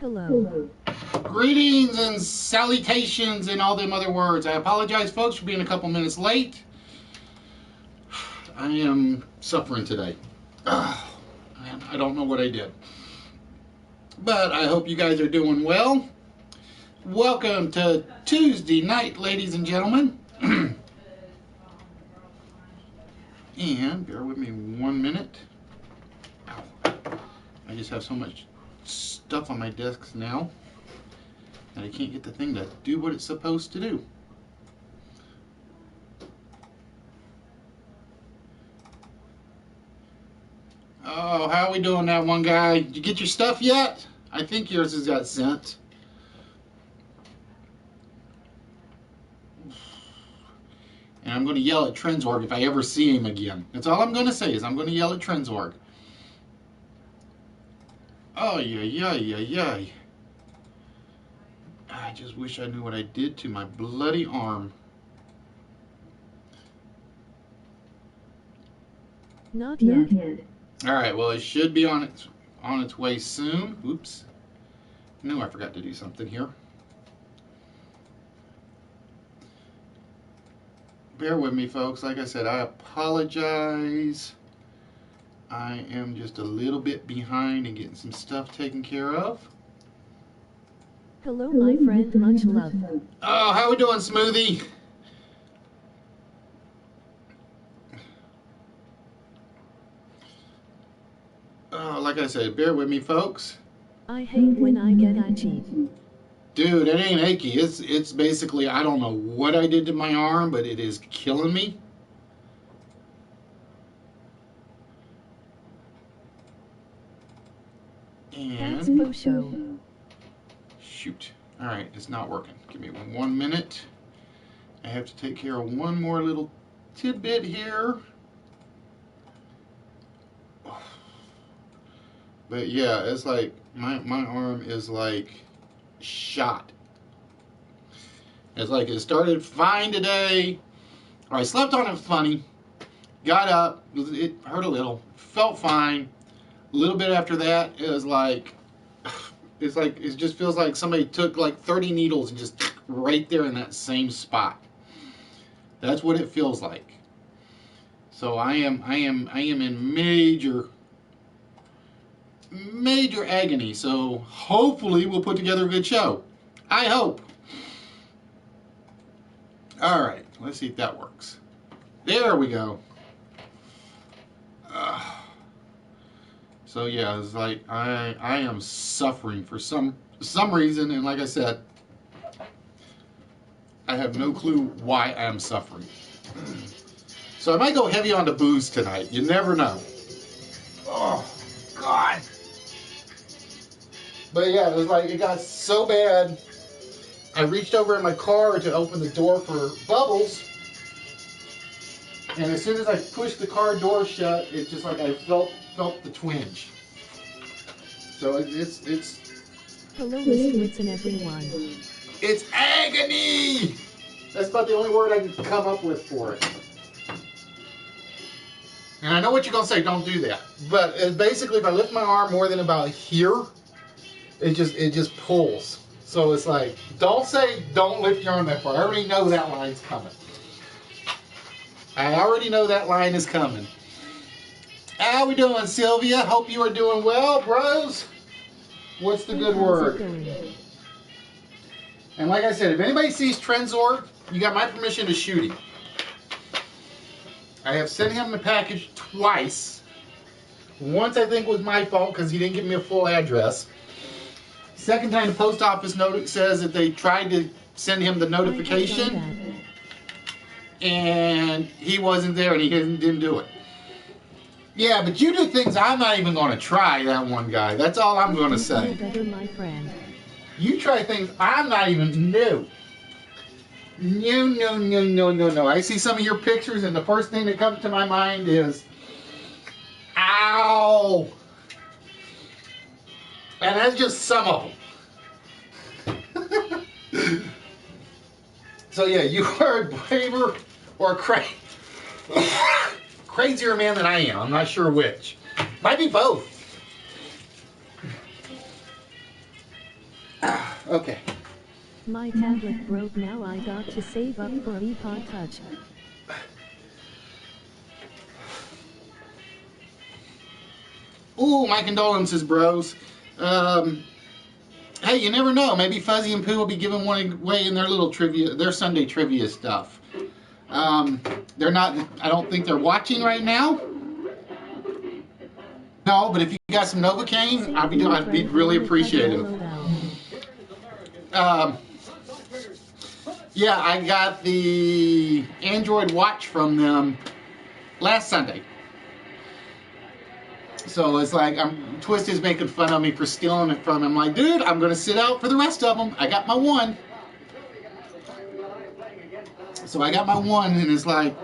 Hello. Greetings and salutations and all them other words. I apologize, folks, for being a couple minutes late. I am suffering today. Man, I don't know what I did. But I hope you guys are doing well. Welcome to Tuesday night, ladies and gentlemen. And bear with me 1 minute. Ow. I just have so much stuff on my desks now that I can't get the thing to do what it's supposed to do. Oh, how are we doing that one guy? Did you get your stuff yet? I think yours has got sent. And I'm going to yell at Trenzorg if I ever see him again. That's all I'm going to say is I'm going to yell at Trenzorg. Oh, yeah. I just wish I knew what I did to my bloody arm. Not yet. Alright, well, it should be on its way soon. Oops. No, I forgot to do something here. Bear with me, folks. Like I said, I apologize. I am just a little bit behind in getting some stuff taken care of. Hello, my friend. Much love. Oh, how we doing, Smoothie? Oh, like I said, bear with me, folks. I hate when I get itchy. Dude, it ain't achy. It's basically, I don't know what I did to my arm, but it is killing me. That's And Bosho. shoot. Alright, it's not working. Give me 1 minute. I have to take care of one more little tidbit here. But yeah, it's like my arm is like shot. It's like it started fine today, or I slept on it funny, got up, it hurt a little, felt fine. A little bit after that, it was like, it just feels like somebody took like 30 needles and just right there in that same spot. That's what it feels like. So I am in major agony. So hopefully we'll put together a good show. I hope. All right, let's see if that works. There we go. So yeah, it's like I am suffering for some reason, and like I said, I have no clue why I am suffering. So I might go heavy on the booze tonight. You never know. Oh God. But yeah, it was like it got so bad. I reached over in my car to open the door for Bubbles, and as soon as I pushed the car door shut, it just like I felt the twinge. So it's Hello, Mr. Wits and everyone. it's agony. That's about the only word I can come up with for it. And I know what you're gonna say. Don't do that. But basically, if I lift my arm more than about here, it just pulls. So it's like, don't lift your arm that far. I already know that line's coming. I already know that line is coming. How we doing, Sylvia? Hope you are doing well, bros. What's the good word? And like I said, if anybody sees Trenzorg, you got my permission to shoot him. I have sent him the package twice. Once I think was my fault because he didn't give me a full address. Second time the post office note says that they tried to send him the notification and he wasn't there and he didn't do it. Yeah, but you do things I'm not even going to try, that one guy. That's all I'm going to say. Better, my friend. You try things I'm not even new. No. I see some of your pictures and the first thing that comes to my mind is, ow. And that's just some of them. So yeah, you are a braver or crazier man than I am. I'm not sure which. Might be both. Okay. My tablet broke, now I got to save up for iPod Touch. Ooh, my condolences, bros. Hey, you never know. Maybe Fuzzy and Pooh will be giving one away in their little trivia, their Sunday trivia stuff. They're not, I don't think they're watching right now. No, but if you got some Novocaine, I'd be really appreciative. Yeah, I got the Android watch from them last Sunday. So it's like, Twist is making fun of me for stealing it from him. I'm like, dude, I'm going to sit out for the rest of them. I got my one. So I got my one, and it's like,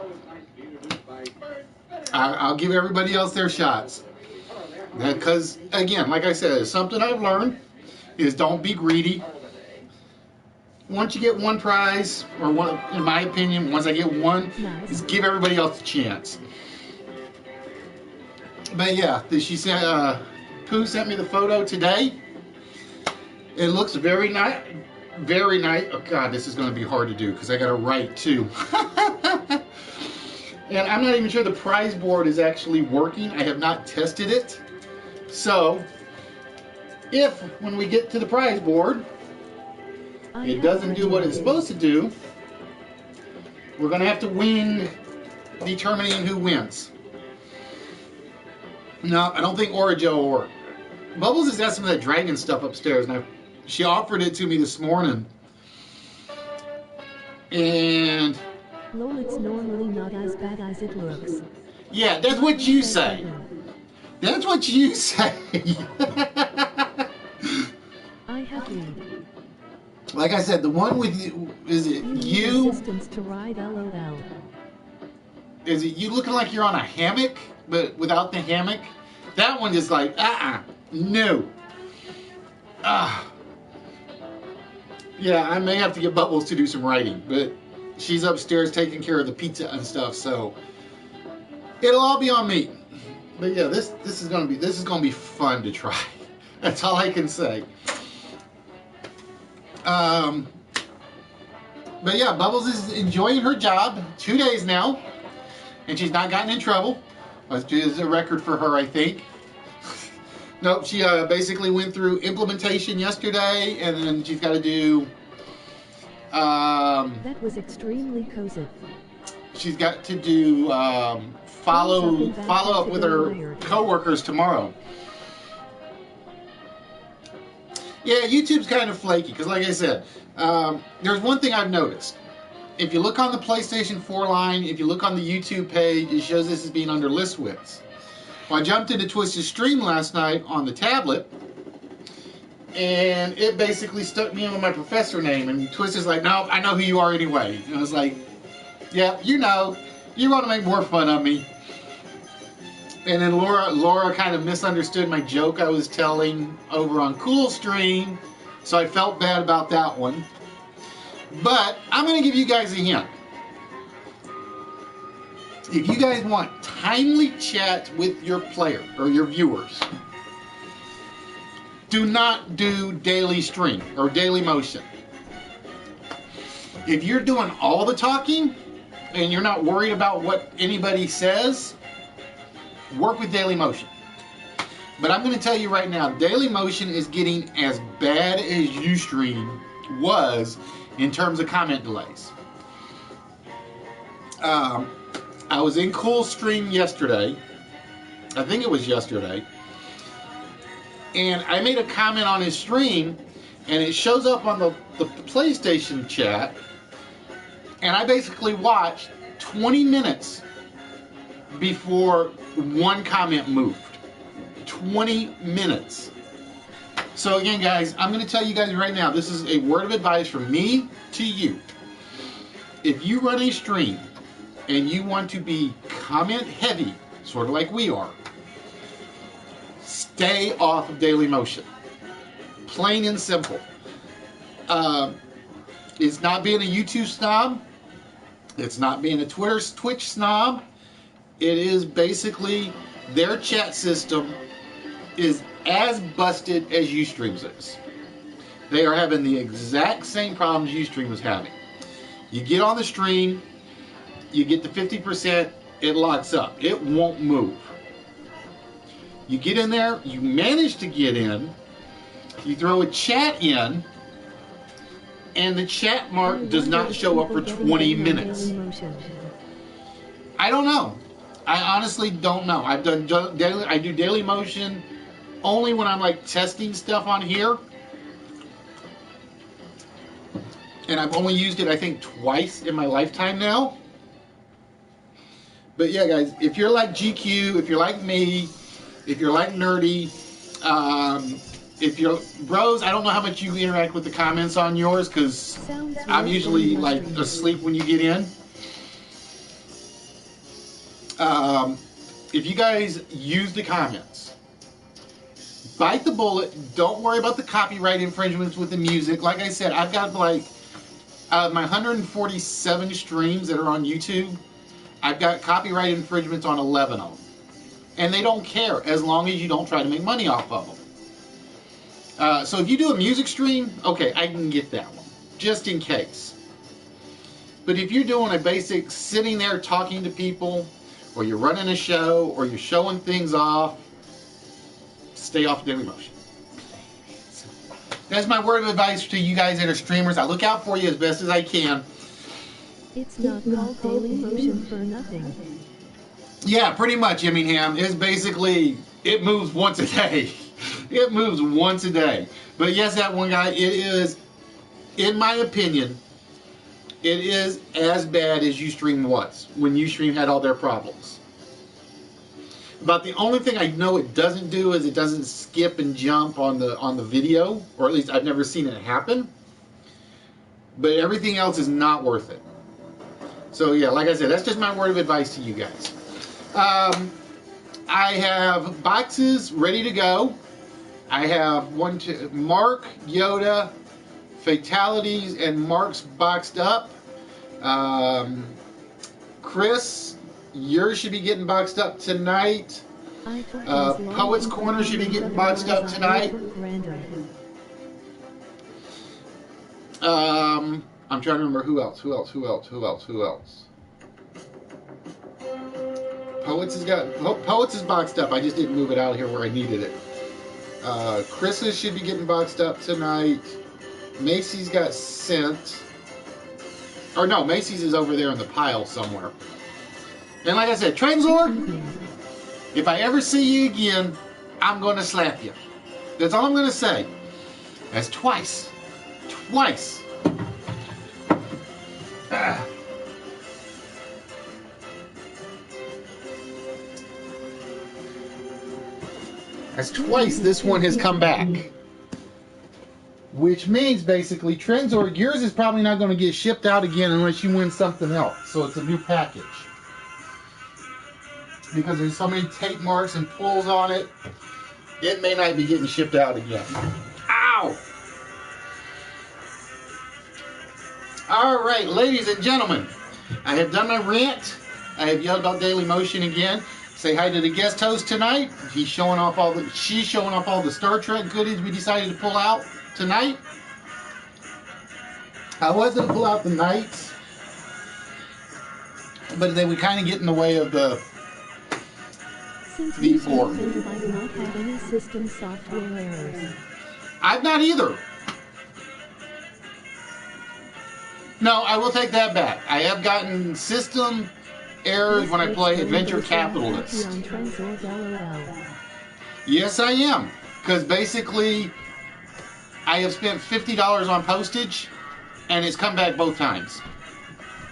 I'll give everybody else their shots. Because, again, like I said, something I've learned is don't be greedy. Once you get one prize, or one, in my opinion, once I get one, just give everybody else a chance. But yeah, she said, Pooh sent me the photo today. It looks very nice. Very nice. Oh God, this is going to be hard to do because I got to write too. And I'm not even sure the prize board is actually working. I have not tested it. So, if when we get to the prize board, it doesn't do what it's supposed to do, we're going to have to win determining who wins. No, I don't think Orijo will work. Bubbles has got some of that dragon stuff upstairs. Now, she offered it to me this morning. And... Lol, it's normally not as bad as it looks. Yeah, that's what you say. That's what you say. I have read. Like I said, the one with you, is it you? Assistance to ride, LOL. Is it you looking like you're on a hammock, but without the hammock? That one is like, no. Yeah, I may have to get Bubbles to do some writing, but she's upstairs taking care of the pizza and stuff, so it'll all be on me. But yeah, this is gonna be fun to try. That's all I can say. But yeah, Bubbles is enjoying her job. 2 days now, and she's not gotten in trouble. Which is a record for her, I think. Nope, she basically went through implementation yesterday, and then she's got to do... that was extremely cozy. She's got to do follow up with her coworkers tomorrow. Yeah, YouTube's kind of flaky, because like I said, there's one thing I've noticed. If you look on the PlayStation 4 line, if you look on the YouTube page, it shows this as being under list Wits. Well, I jumped into Twist's stream last night on the tablet, and it basically stuck me in with my professor name, and Twist is like, no, I know who you are anyway. And I was like, yeah, you know, you want to make more fun of me. And then Laura kind of misunderstood my joke I was telling over on Cool Stream, so I felt bad about that one. But I'm going to give you guys a hint. If you guys want timely chat with your player or your viewers, do not do daily stream or daily motion. If you're doing all the talking and you're not worried about what anybody says, work with daily motion. But I'm going to tell you right now, daily motion is getting as bad as Ustream was in terms of comment delays. I was in Cool Stream yesterday. I think it was yesterday. And I made a comment on his stream, and it shows up on the PlayStation chat. And I basically watched 20 minutes before one comment moved. 20 minutes. So again, guys, I'm going to tell you guys right now, this is a word of advice from me to you. If you run a stream and you want to be comment heavy, sort of like we are, stay off of daily motion. Plain and simple. It's not being a YouTube snob. It's not being a Twitch snob. It is basically their chat system is as busted as Ustream's is. They are having the exact same problems Ustream is having. You get on the stream, you get to 50%, it locks up. It won't move. You get in there, you manage to get in, you throw a chat in, and the chat mark does not show up for 20 minutes. I don't know. I honestly don't know. I do daily motion only when I'm like testing stuff on here. And I've only used it, I think, twice in my lifetime now. But yeah, guys, if you're like GQ, if you're like me, if you're like Nerdy, if you're bros, I don't know how much you interact with the comments on yours, because I'm usually like asleep when you get in. If you guys use the comments, bite the bullet. Don't worry about the copyright infringements with the music. Like I said, I've got like my 147 streams that are on YouTube. I've got copyright infringements on 11 of them. And they don't care as long as you don't try to make money off of them. So if you do a music stream, okay, I can get that one, just in case. But if you're doing a basic sitting there talking to people, or you're running a show, or you're showing things off, stay off Daily Motion. That's my word of advice to you guys that are streamers. I look out for you as best as I can. It's not called Daily Motion for nothing. Yeah, pretty much, Immingham. It's basically, it moves once a day. It moves once a day. But yes, that one guy, it is, in my opinion, it is as bad as Ustream was when Ustream had all their problems. About the only thing I know it doesn't do is it doesn't skip and jump on the video, or at least I've never seen it happen. But everything else is not worth it. So yeah, like I said, that's just my word of advice to you guys. I have boxes ready to go. I have Mark, Yoda, Fatalities, and Mark's boxed up. Chris, yours should be getting boxed up tonight. Poet's Corner should be getting boxed up tonight. I'm trying to remember who else. Poets is boxed up. I just didn't move it out here where I needed it. Chris's should be getting boxed up tonight. Macy's got sent. Or no, Macy's is over there in the pile somewhere. And like I said, Trenzor, if I ever see you again, I'm going to slap you. That's all I'm going to say. That's twice. Twice. That's twice this one has come back. Which means basically, Trenzor, yours is probably not going to get shipped out again unless you win something else. So it's a new package. Because there's so many tape marks and pulls on it, it may not be getting shipped out again. Ow! Alright, ladies and gentlemen, I have done my rant. I have yelled out Daily Motion again. Say hi to the guest host tonight. She's showing off all the Star Trek goodies we decided to pull out tonight. I was going to pull out the Knights, but they would kind of get in the way of the board. I've not had any system software errors. I've not either. No, I will take that back. I have gotten system errors when I play Adventure Capitalist. Yes, I am. Because basically, I have spent $50 on postage, and it's come back both times.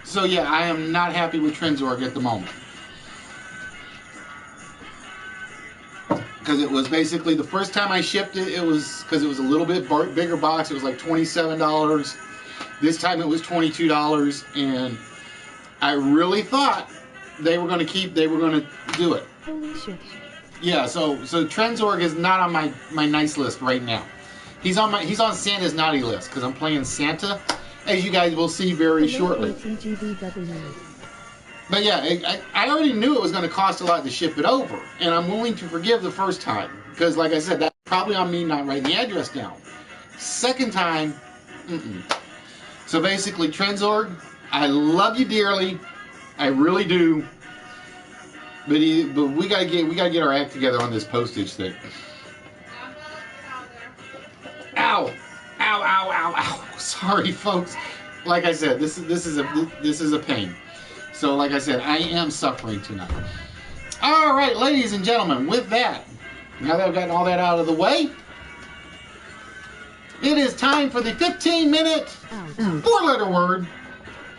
So yeah, I am not happy with Trenzorg at the moment. Because it was basically, the first time I shipped it, it was, because it was a little bit bigger box, it was like $27. This time it was $22, and I really thought they were going to do it. Holy shit. Yeah, so Trenzorg is not on my nice list right now. He's on Santa's naughty list because I'm playing Santa, as you guys will see very shortly. But yeah, I already knew it was going to cost a lot to ship it over, and I'm willing to forgive the first time because, like I said, that's probably on me not writing the address down. Second time, So basically, Trenzorg, I love you dearly, I really do, but we gotta get our act together on this postage thing. Ow! Ow! Ow! Ow! Ow! Sorry, folks. Like I said, this is a pain. So, like I said, I am suffering tonight. All right, ladies and gentlemen, with that, now that I've gotten all that out of the way, it is time for the 15-minute 4-letter word.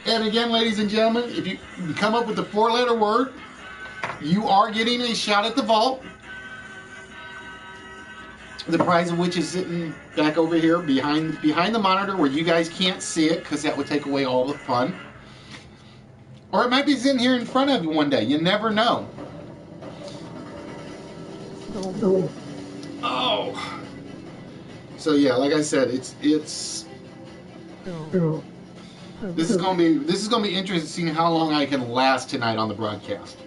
And again, ladies and gentlemen, if you come up with the 4-letter word, you are getting a shot at the vault. The prize of which is sitting back over here behind the monitor where you guys can't see it because that would take away all the fun. Or it might be sitting here in front of you one day. You never know. Oh. So yeah, like I said, it's this is gonna be interesting seeing how long I can last tonight on the broadcast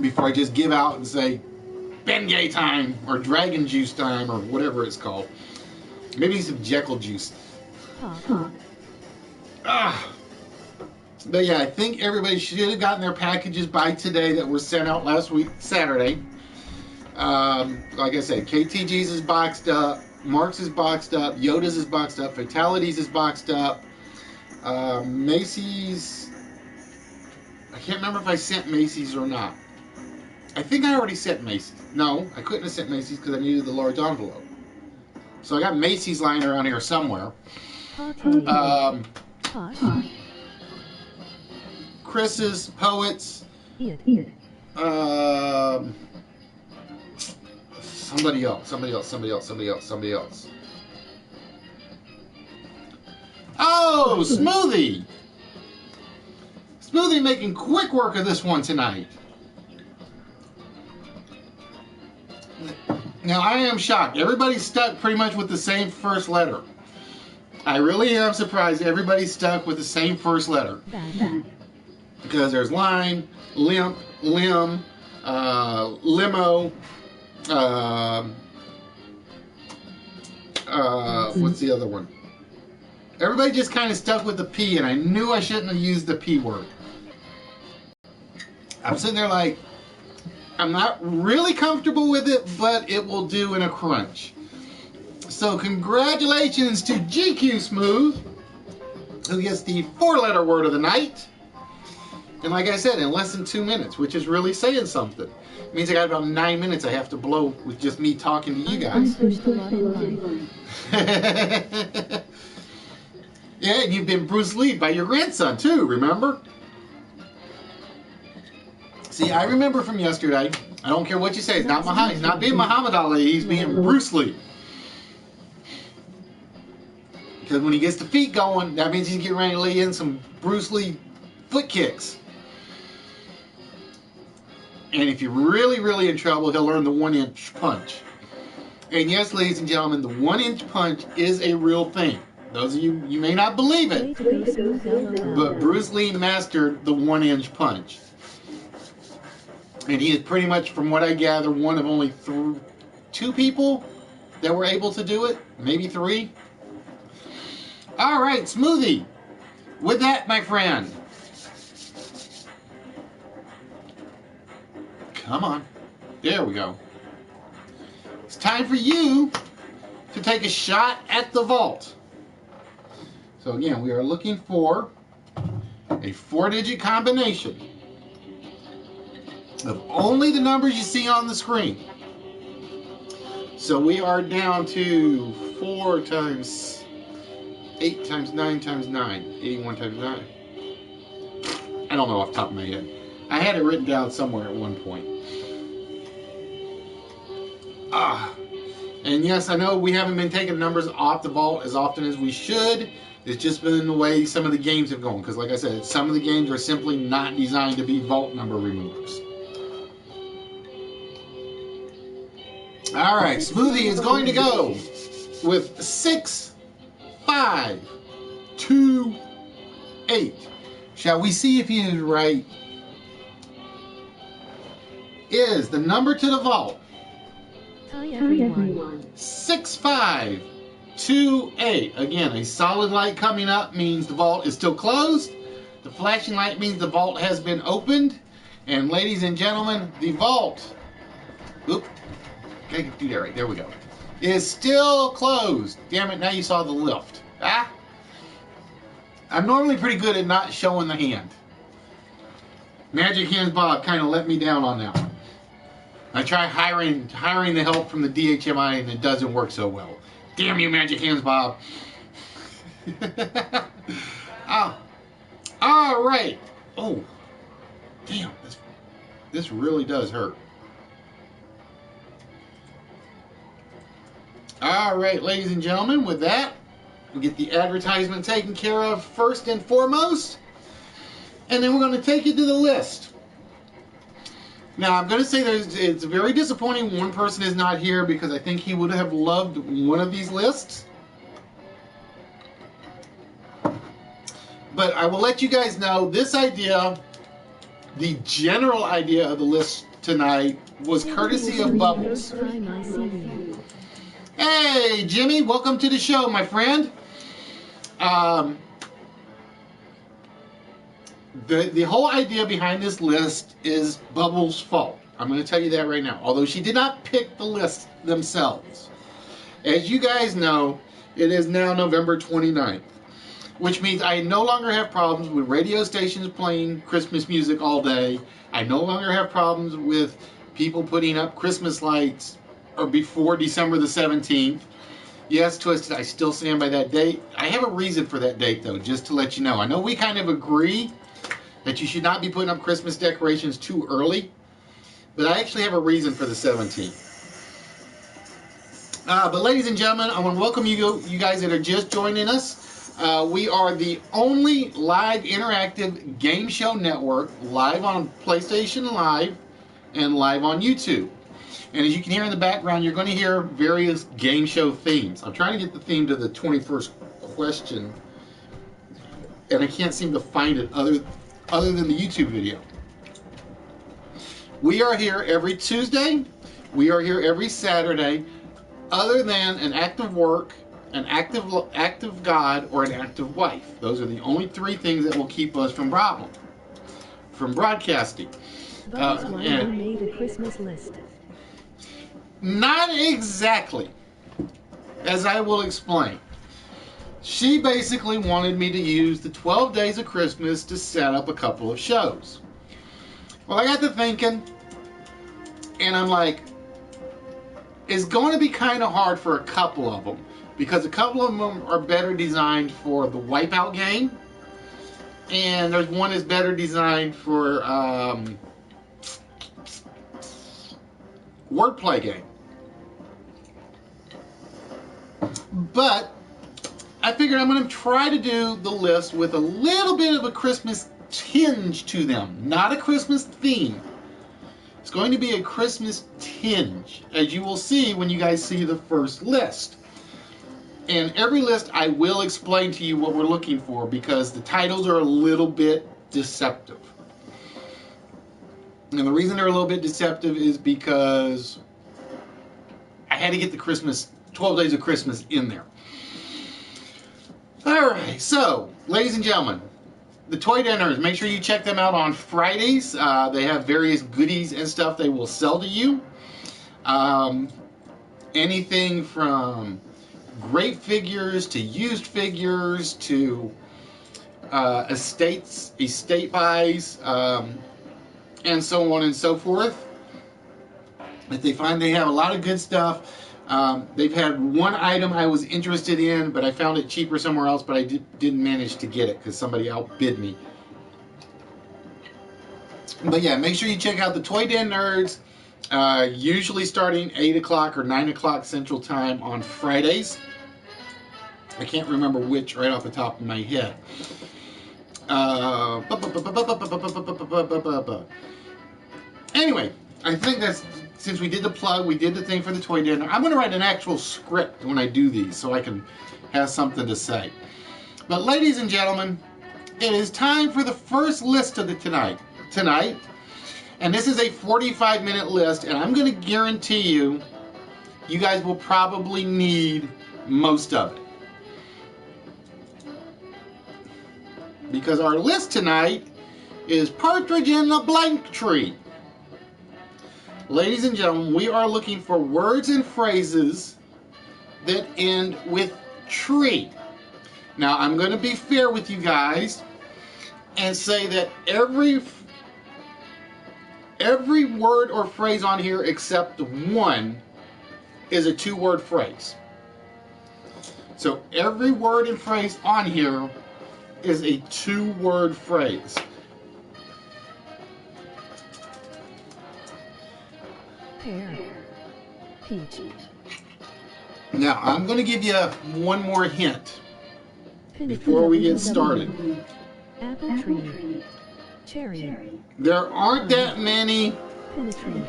before I just give out and say Bengay time or Dragon Juice time or whatever it's called. Maybe some Jekyll juice. But yeah, I think everybody should have gotten their packages by today that were sent out last week, Saturday. Like I said, KTG's is boxed up, Mark's is boxed up, Yoda's is boxed up, Fatality's is boxed up, Macy's, I can't remember if I sent Macy's or not. I think I already sent Macy's. No, I couldn't have sent Macy's because I needed the large envelope. So I got Macy's lying around here somewhere. Chris's, Poets, somebody else. Oh, Smoothie! Smoothie making quick work of this one tonight. Now, I am shocked. Everybody's stuck pretty much with the same first letter. I really am surprised everybody's stuck with the same first letter. Because there's line, limp, limb, limo, what's the other one? Everybody just kind of stuck with the P, and I knew I shouldn't have used the P word. I'm sitting there like, I'm not really comfortable with it, but it will do in a crunch. So congratulations to GQ Smooth, who gets the 4-letter word of the night. And like I said, in less than 2 minutes, which is really saying something. It means I got about 9 minutes I have to blow with just me talking to you guys. Yeah, and you've been Bruce Lee by your grandson too, remember? See, I remember from yesterday, I don't care what you say, it's not Muhammad, he's not being Muhammad Ali, he's being Bruce Lee. Because when he gets the feet going, that means he's getting ready to lay in some Bruce Lee foot kicks. And if you're really, really in trouble, he'll learn the 1-inch punch. And yes, ladies and gentlemen, the 1-inch punch is a real thing. Those of you, you may not believe it, but Bruce Lee mastered the 1-inch punch. And he is pretty much, from what I gather, one of only 2 people that were able to do it. Maybe 3. All right, Smoothie. With that, my friend. Come on. There we go. It's time for you to take a shot at the vault. So again, we are looking for a 4-digit combination of only the numbers you see on the screen. So we are down to 4 times 8 times 9 times 9. 81 times 9. I don't know off the top of my head. I had it written down somewhere at one point. And yes, I know we haven't been taking numbers off the vault as often as we should. It's just been the way some of the games have gone. Because like I said, some of the games are simply not designed to be vault number removers. All right, Smoothie is going to go with 6, 5, 2, 8. Shall we see if he is right? Is the number to the vault Hi everyone. 6, 5, 2, 8. Again, a solid light coming up means the vault is still closed. The flashing light means the vault has been opened. And ladies and gentlemen, the vault, oop, can't do that right, there we go, is still closed. Damn it, now you saw the lift. Ah, I'm normally pretty good at not showing the hand. Magic Hands Bob kind of let me down on that one. I try hiring the help from the DHMI and it doesn't work so well. Damn you, Magic Hands Bob. Oh, all right. Oh, damn, this really does hurt. All right, ladies and gentlemen, with that, we get the advertisement taken care of first and foremost. And then we're going to take you to the list. Now, I'm going to say it's very disappointing one person is not here because I think he would have loved one of these lists. But I will let you guys know this idea, the general idea of the list tonight, was courtesy of Bubbles. Hey, Jimmy, welcome to the show, my friend. The whole idea behind this list is Bubbles' fault. I'm going to tell you that right now. Although she did not pick the list themselves. As you guys know, it is now November 29th. Which means I no longer have problems with radio stations playing Christmas music all day. I no longer have problems with people putting up Christmas lights or before December the 17th. Yes, Twisted, I still stand by that date. I have a reason for that date, though, just to let you know. I know we kind of agree that you should not be putting up Christmas decorations too early, but I actually have a reason for the 17th. But ladies and gentlemen, I want to welcome you guys that are just joining us. We are the only live interactive game show network, live on PlayStation Live and live on YouTube. And as you can hear in the background, you're going to hear various game show themes. I'm trying to get the theme to the 21st question, and I can't seem to find it other than the YouTube video. We are here every Tuesday. We are here every Saturday, other than an act of work, an act of God, or an act of wife. Those are the only three things that will keep us from broadcasting. That's why you made a Christmas list. Not exactly, as I will explain. She basically wanted me to use the 12 days of Christmas to set up a couple of shows. Well, I got to thinking, and I'm like, it's going to be kind of hard for a couple of them, because a couple of them are better designed for the Wipeout game, and there's one that's better designed for wordplay game. But I figured I'm going to try to do the list with a little bit of a Christmas tinge to them, not a Christmas theme. It's going to be a Christmas tinge, as you will see when you guys see the first list. And every list I will explain to you what we're looking for, because the titles are a little bit deceptive. And the reason they're a little bit deceptive is because I had to get the 12 days of Christmas in there. Alright, so, ladies and gentlemen, the Toy Dinners, make sure you check them out on Fridays. They have various goodies and stuff they will sell to you. Anything from great figures to used figures to estate buys, and so on and so forth. If they find they have a lot of good stuff. They've had one item I was interested in, but I found it cheaper somewhere else, but I didn't manage to get it because somebody outbid me. But yeah, make sure you check out the Toy Den Nerds, usually starting 8 o'clock or 9 o'clock Central Time on Fridays. I can't remember which right off the top of my head. Anyway, I think that's since we did the plug, we did the thing for the toy dinner, I'm going to write an actual script when I do these so I can have something to say. But ladies and gentlemen, it is time for the first list of the tonight. And this is a 45-minute list, and I'm going to guarantee you, you guys will probably need most of it. Because our list tonight is Partridge in a Blank Tree. Ladies and gentlemen, we are looking for words and phrases that end with tree. Now, I'm going to be fair with you guys and say that every word or phrase on here except one is a two-word phrase. So every word and phrase on here is a two-word phrase. Pear. Peach. Now, I'm going to give you one more hint Pinnacle. before we get started. Apple tree. Cherry. There aren't that many Penetrate.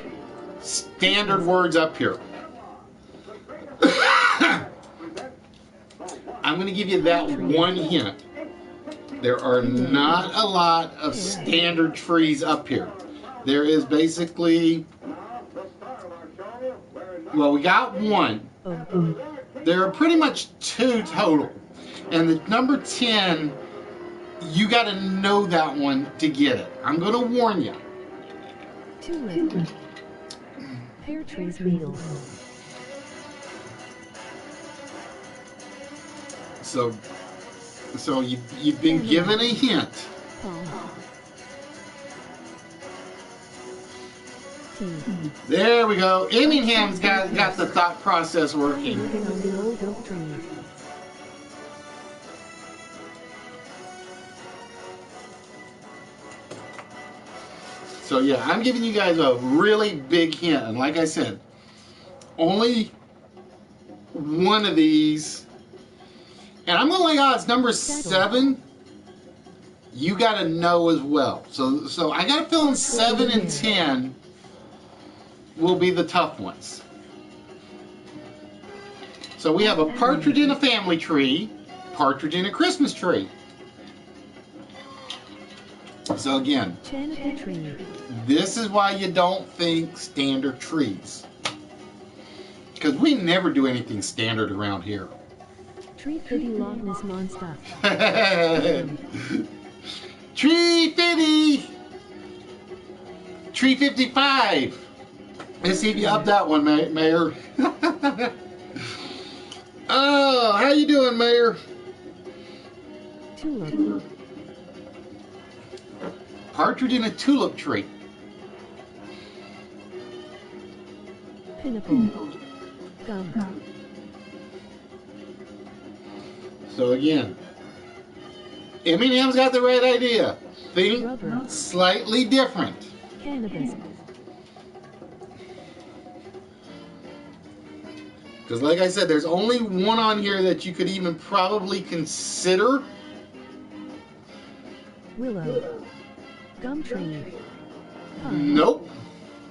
standard words up here. I'm going to give you that one hint. There are not a lot of standard trees up here. There is basically, well, we got one. There are pretty much two total. And the number 10, you got to know that one to get it. I'm going to warn you. Tulip. Pear trees meal. So you've been given a hint. There we go. Emmingham's got the thought process working. So yeah, I'm giving you guys a really big hint. And like I said, only one of these. And I'm going to lay odds number 7, you got to know as well. So I got a feeling 7 and 10 will be the tough ones. So we have a partridge in a family tree, partridge in a Christmas tree. So again, this is why you don't think standard trees. Because we never do anything standard around here. Tree Fitty Loch Ness Monster. Tree Fitty! Tree 55. Let's see if you up that one, Mayor. Oh, how you doing, Mayor? Tulip. Partridge in a tulip tree. Pinnacle. Gum. So again, Emmingham's got the right idea. Think Rubber. slightly different. Cannabis. Because like I said, there's only one on here that you could even probably consider. Willow. Gum tree. Pine. Nope.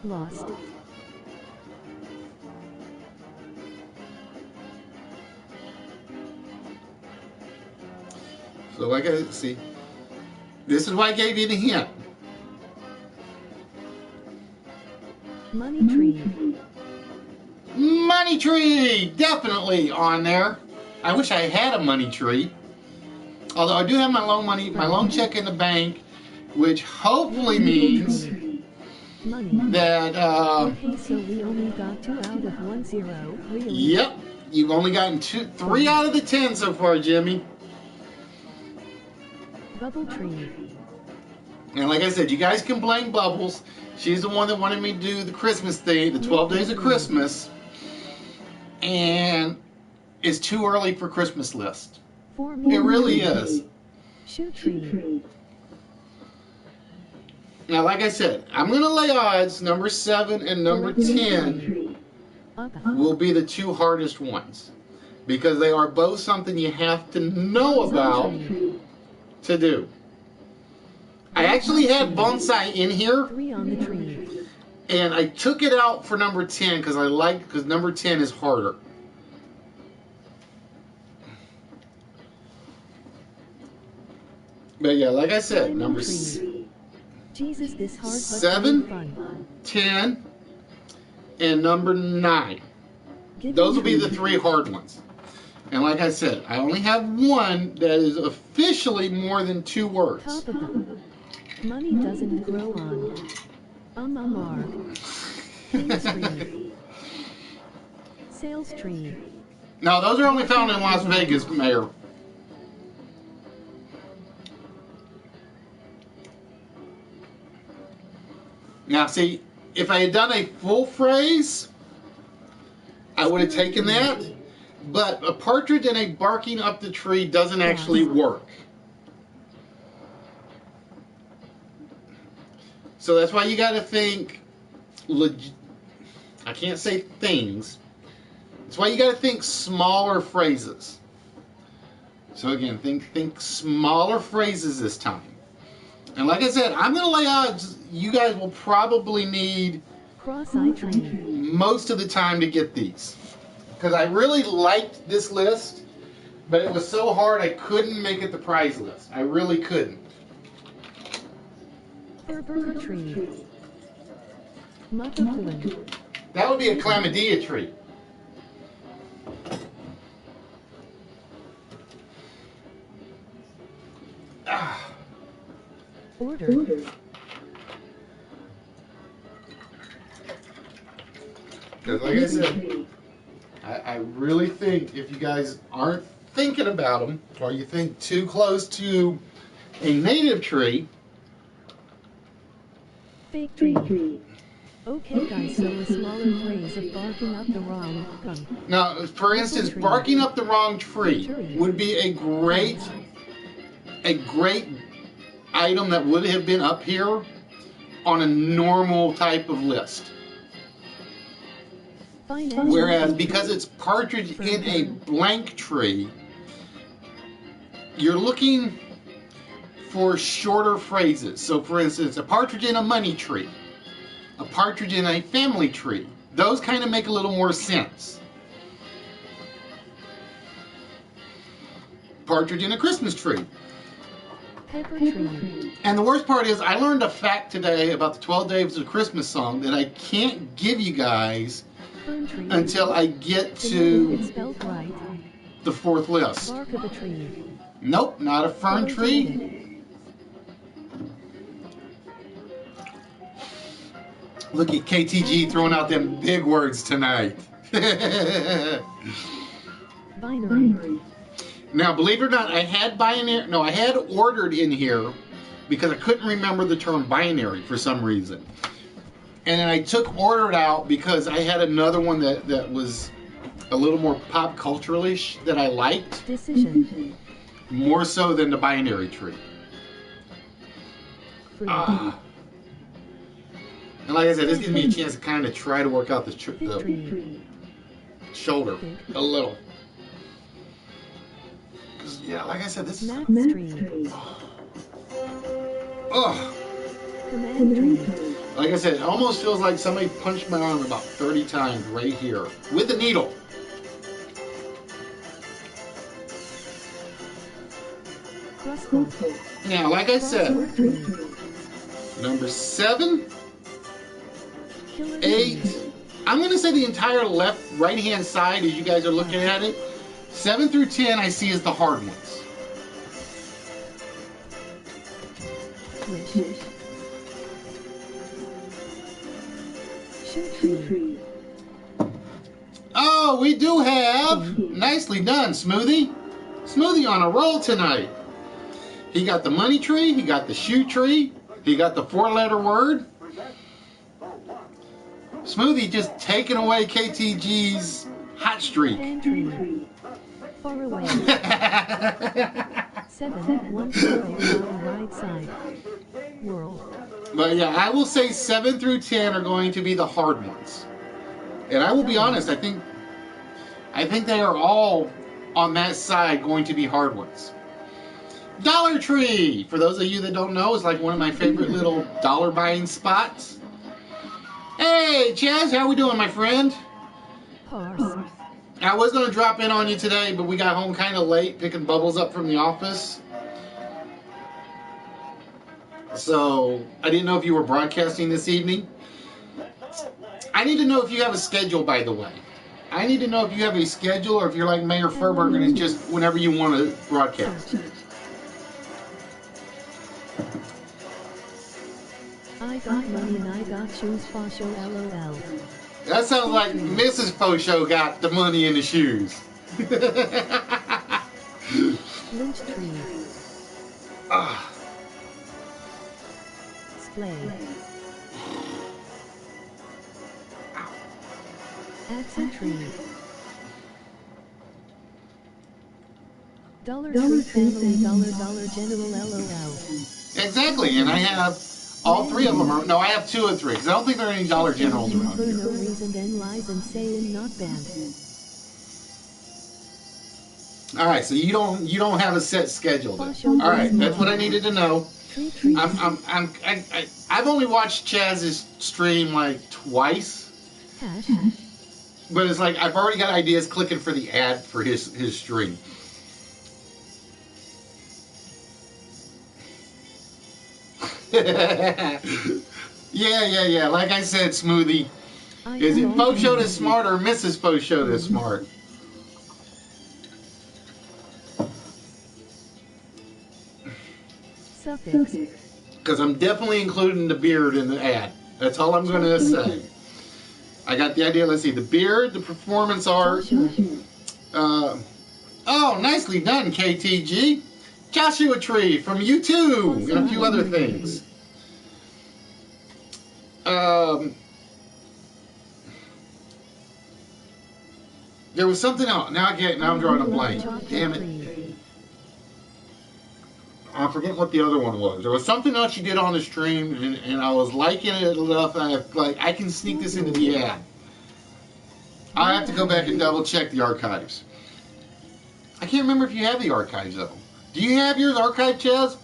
Lost. So like I see, this is why I gave you the hint. Money tree. Money tree, definitely on there. I wish I had a money tree. Although I do have my loan check in the bank, which hopefully means that. Okay, so we only got 2 out of 1 0. Really? Yep, you've only gotten 3 out of the 10 so far, Jimmy. Bubble tree. And like I said, you guys can blame Bubbles. She's the one that wanted me to do the Christmas thing, the 12 days of Christmas. And it's too early for Christmas list. It really is. Shoe tree. Now, like I said, I'm going to lay odds number 7 and number 10 will be the 2 hardest ones. Because they are both something you have to know about to do. I actually had bonsai in here, 3 on the tree. And I took it out for number 10 because number 10 is harder. But yeah, like I said, number Jesus, this hard, but 7, fun. 10, and number 9. Those will be the 3 hard ones. And like I said, I only have one that is officially more than 2 words. Top of them. Money doesn't grow on mark. King's tree. Sales tree. No, those are only found in Las Vegas, Mayor. Now, see, if I had done a full phrase, I would have taken that. But a partridge and a barking up the tree doesn't actually work. So that's why you got to think, I can't say things. That's why you got to think smaller phrases. So again, think smaller phrases this time. And like I said, I'm going to lay odds you guys will probably need Cross-eye tree. most of the time to get these. Because I really liked this list, but it was so hard I couldn't make it the prize list. I really couldn't. Burger tree. Matapuan. That would be a chlamydia tree. Order. Because like I said, I really think if you guys aren't thinking about them, or you think too close to a native tree. Fake tree. Okay guys, so a smaller phrase of barking up the wrong gum. Now, for instance, barking up the wrong tree would be a great item that would have been up here on a normal type of list. Whereas because it's partridge in a blank tree, you're looking for shorter phrases. So for instance, a partridge in a money tree, a partridge in a family tree. Those kind of make a little more sense. Partridge in a Christmas tree. Pepper tree. And the worst part is I learned a fact today about the 12 Days of Christmas song that I can't give you guys until I get to the 4th list. Bark of a tree. Nope, not a fern tree. Look at KTG throwing out them big words tonight. Binary. Now, believe it or not, I had ordered in here because I couldn't remember the term binary for some reason. And then I took ordered out because I had another one that was a little more pop cultural-ish that I liked. Decision. More so than the binary tree. And like I said, this gives me a chance to kind of try to work out the shoulder a little. Yeah, like I said, this is... Ugh. Like I said, it almost feels like somebody punched my arm about 30 times right here with a needle. Now, like I said, number 7, 8, I'm going to say the entire right-hand side as you guys are looking at it. 7 through 10 I see as the hard ones. Oh, we do have, nicely done, Smoothie. Smoothie on a roll tonight. He got the money tree, he got the shoe tree, he got the 4-letter word. Smoothie just taking away KTG's hot streak. Far away. 7, 1 0 on the right side. World. But yeah, I will say 7 through 10 are going to be the hard ones. And I will be honest, I think they are all on that side going to be hard ones. Dollar Tree, for those of you that don't know, is like one of my favorite little dollar buying spots. Hey, Chaz, how we doing, my friend? Parse. I was going to drop in on you today, but we got home kind of late picking Bubbles up from the office. So, I didn't know if you were broadcasting this evening. I need to know if you have a schedule, by the way. I need to know if you have a schedule or if you're like Mayor Furberg and it's just whenever you want to broadcast. I got money and I got shoes for show, LOL. That sounds like Mrs. Fosho got the money in the shoes. Lynch tree. Ah. Splay. Accent tree. Dollar Tree family, dollar general, LOL. Exactly, and I have all three of them. No, I have 2 and 3 because I don't think there are any Dollar Generals around For here. no reason, then lies and saying not banned. All right, so you don't have a set schedule then. All right, that's what I needed to know. I've only watched Chaz's stream like twice, Hash. but it's like I've already got ideas clicking for the ad for his stream. yeah. Like I said, Smoothie. Is it Fosho that's smart or Mrs. Fosho that's smart? Suffix. Because I'm definitely including the beard in the ad. That's all I'm going to say. I got the idea. Let's see. The beard, the performance art. Oh, nicely done, KTG. Joshua Tree from U2 and a few other things. There was something else. Now I'm drawing a blank. Damn it. I forget what the other one was. There was something else you did on the stream, and I was liking it enough. I can sneak this into the ad. I have to go back and double check the archives. I can't remember if you have the archives though. Do you have yours archived, Chaz?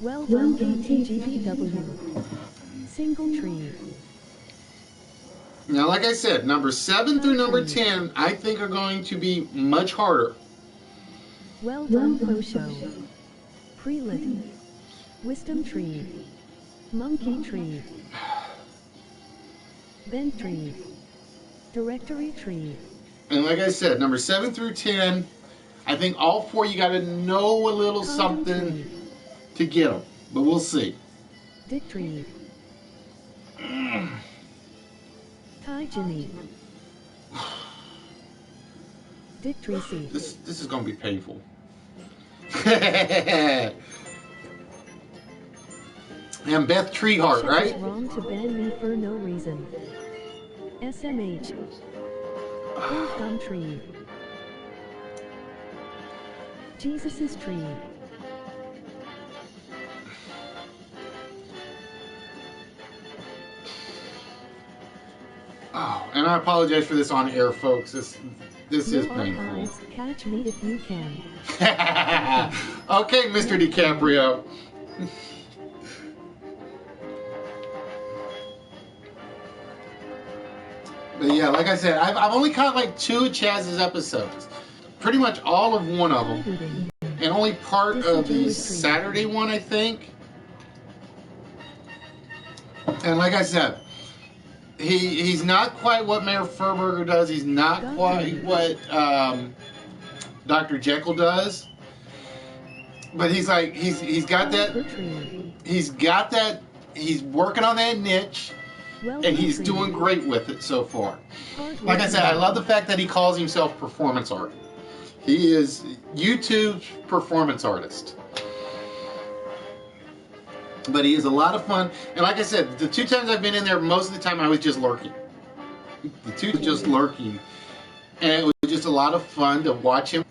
Well done, KTGBW. Single tree. Now, like I said, number 7 through number 10, I think are going to be much harder. Well done, Fosho. Prelit. Wisdom tree. Monkey tree. Bent tree. Directory tree. And like I said, number 7 through 10, I think all 4 you got to know a little something to get them. But we'll see. Dick tree. Tygeny. Dick tree C. This is going to be painful. And Beth Treeheart, right? It's wrong to ban me for no reason. SMH. Gum tree. Jesus's tree. Oh, and I apologize for this on air, folks. This is painful. Archives, catch me if you can. Okay, Mr. DiCaprio. But yeah, like I said, I've only caught like 2 of Chaz's episodes. Pretty much all of one of them. And only part of the Saturday one, I think. And like I said, he's not quite what Mayor Furberger does. He's not quite what Dr. Jekyll does. But he's like, he's got that, he's working on that niche. And he's doing great with it so far. Like I said, I love the fact that he calls himself performance art. He is YouTube's performance artist. But he is a lot of fun. And like I said, the 2 times I've been in there, most of the time I was just lurking. The 2 just lurking. And it was just a lot of fun to watch him.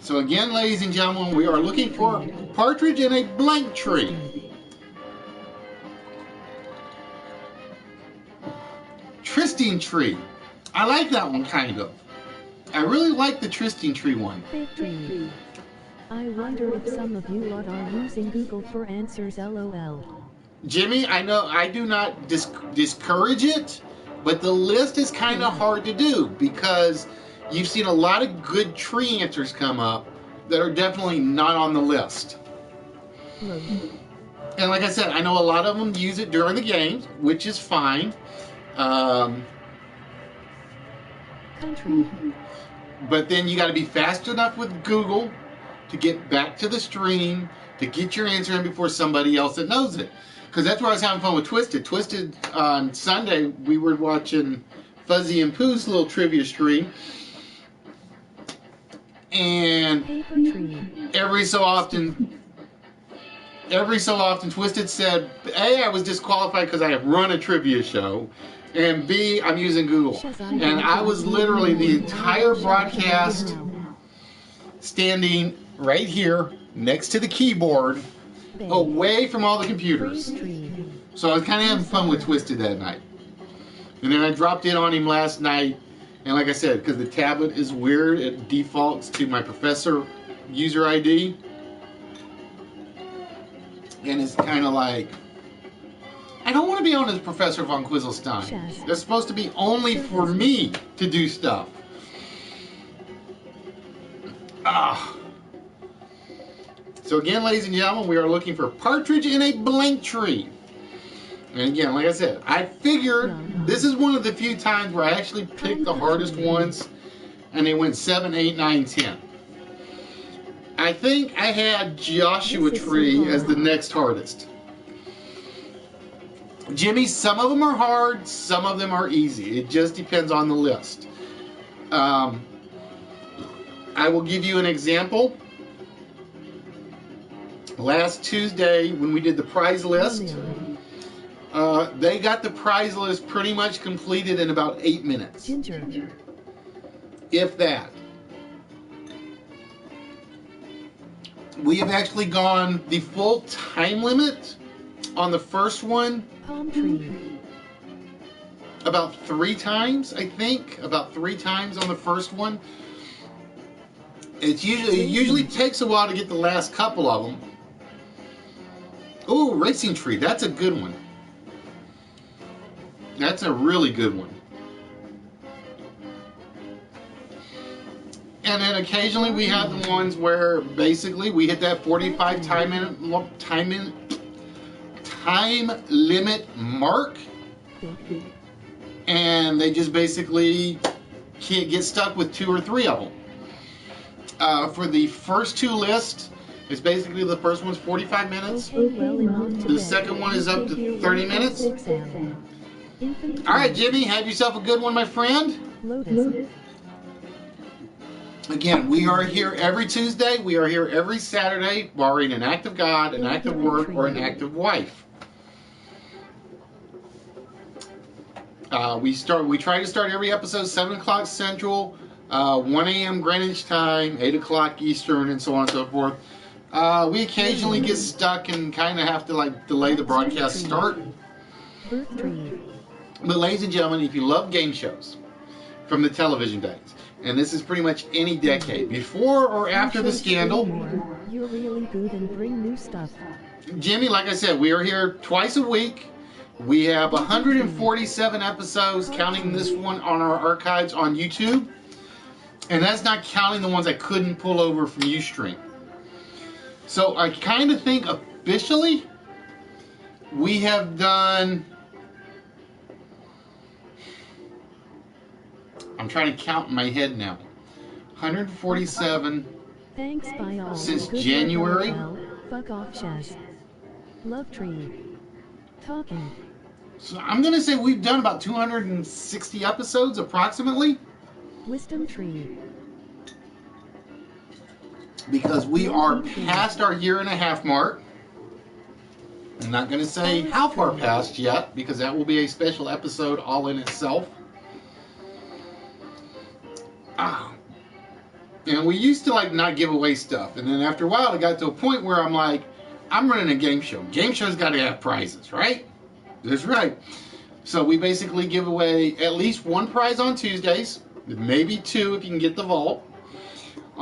So again, ladies and gentlemen, we are looking for partridge in a blank tree. Tristing tree. I like that one kind of. I really like the Tristing tree one. Big tree. I wonder if some of you lot are using Google for answers, lol. Jimmy, I know I do not discourage it, but the list is kind of hard to do because you've seen a lot of good tree answers come up that are definitely not on the list. And like I said, I know a lot of them use it during the games, which is fine. Country. But then you got to be fast enough with Google to get back to the stream to get your answer in before somebody else that knows it. Because that's where I was having fun with Twisted. Twisted, on Sunday, we were watching Fuzzy and Pooh's little trivia stream. And every so often, Twisted said, A, I was disqualified because I have run a trivia show. And B, I'm using Google. And I was literally the entire broadcast standing right here next to the keyboard, away from all the computers. So I was kind of having fun with Twisted that night. And then I dropped in on him last night. And like I said, because the tablet is weird, it defaults to my professor user ID. And it's kind of like, I don't want to be on as Professor von Quizzlestein. That's supposed to be only for me to do stuff. So again, ladies and gentlemen, we are looking for partridge in a blank tree. And again, like I said, I figured this is one of the few times where I actually picked the hardest ones, and they went 7, 8, 9, 10. I think I had Joshua Tree as the next hardest. Jimmy, some of them are hard, some of them are easy. It just depends on the list. I will give you an example. Last Tuesday, when we did the prize list, they got the prize list pretty much completed in about 8 minutes. If that. We have actually gone the full time limit on the first one about 3 times, I think. About 3 times on the first one. It usually takes a while to get the last couple of them. Oh, Racing Tree. That's a good one. That's a really good one. And then occasionally we have the ones where basically we hit that 45 time limit mark, and they just basically can't get stuck with 2 or 3 of them. For the first 2 lists, it's basically the first one's 45 minutes. The second one is up to 30 minutes. All right, Jimmy, have yourself a good one, my friend. Again, we are here every Tuesday. We are here every Saturday, barring an act of God, an act of work, or an act of wife. We try to start every episode 7 o'clock Central, 1 a.m. Greenwich time, 8 o'clock Eastern, and so on and so forth. We occasionally get stuck and kind of have to delay the broadcast start. But ladies and gentlemen, if you love game shows from the television days, and this is pretty much any decade, before or after the scandal, you're really good and bring new stuff. Jimmy, like I said, we are here twice a week. We have 147 episodes, counting this one on our archives on YouTube. And that's not counting the ones I couldn't pull over from Ustream. So I kind of think officially we have done, I'm trying to count in my head now, 147 Thanks by all. since January. Fuck off, Chess. Love Tree. Talking. So I'm going to say we've done about 260 episodes approximately. Wisdom Tree. Because we are past our 1.5 year mark. I'm not going to say how far past yet, because that will be a special episode all in itself. And we used to not give away stuff, and then after a while it got to a point where I'm like, I'm running a game show. Game show's got to have prizes, right? That's right. So we basically give away at least 1 prize on Tuesdays, maybe 2 if you can get the vault.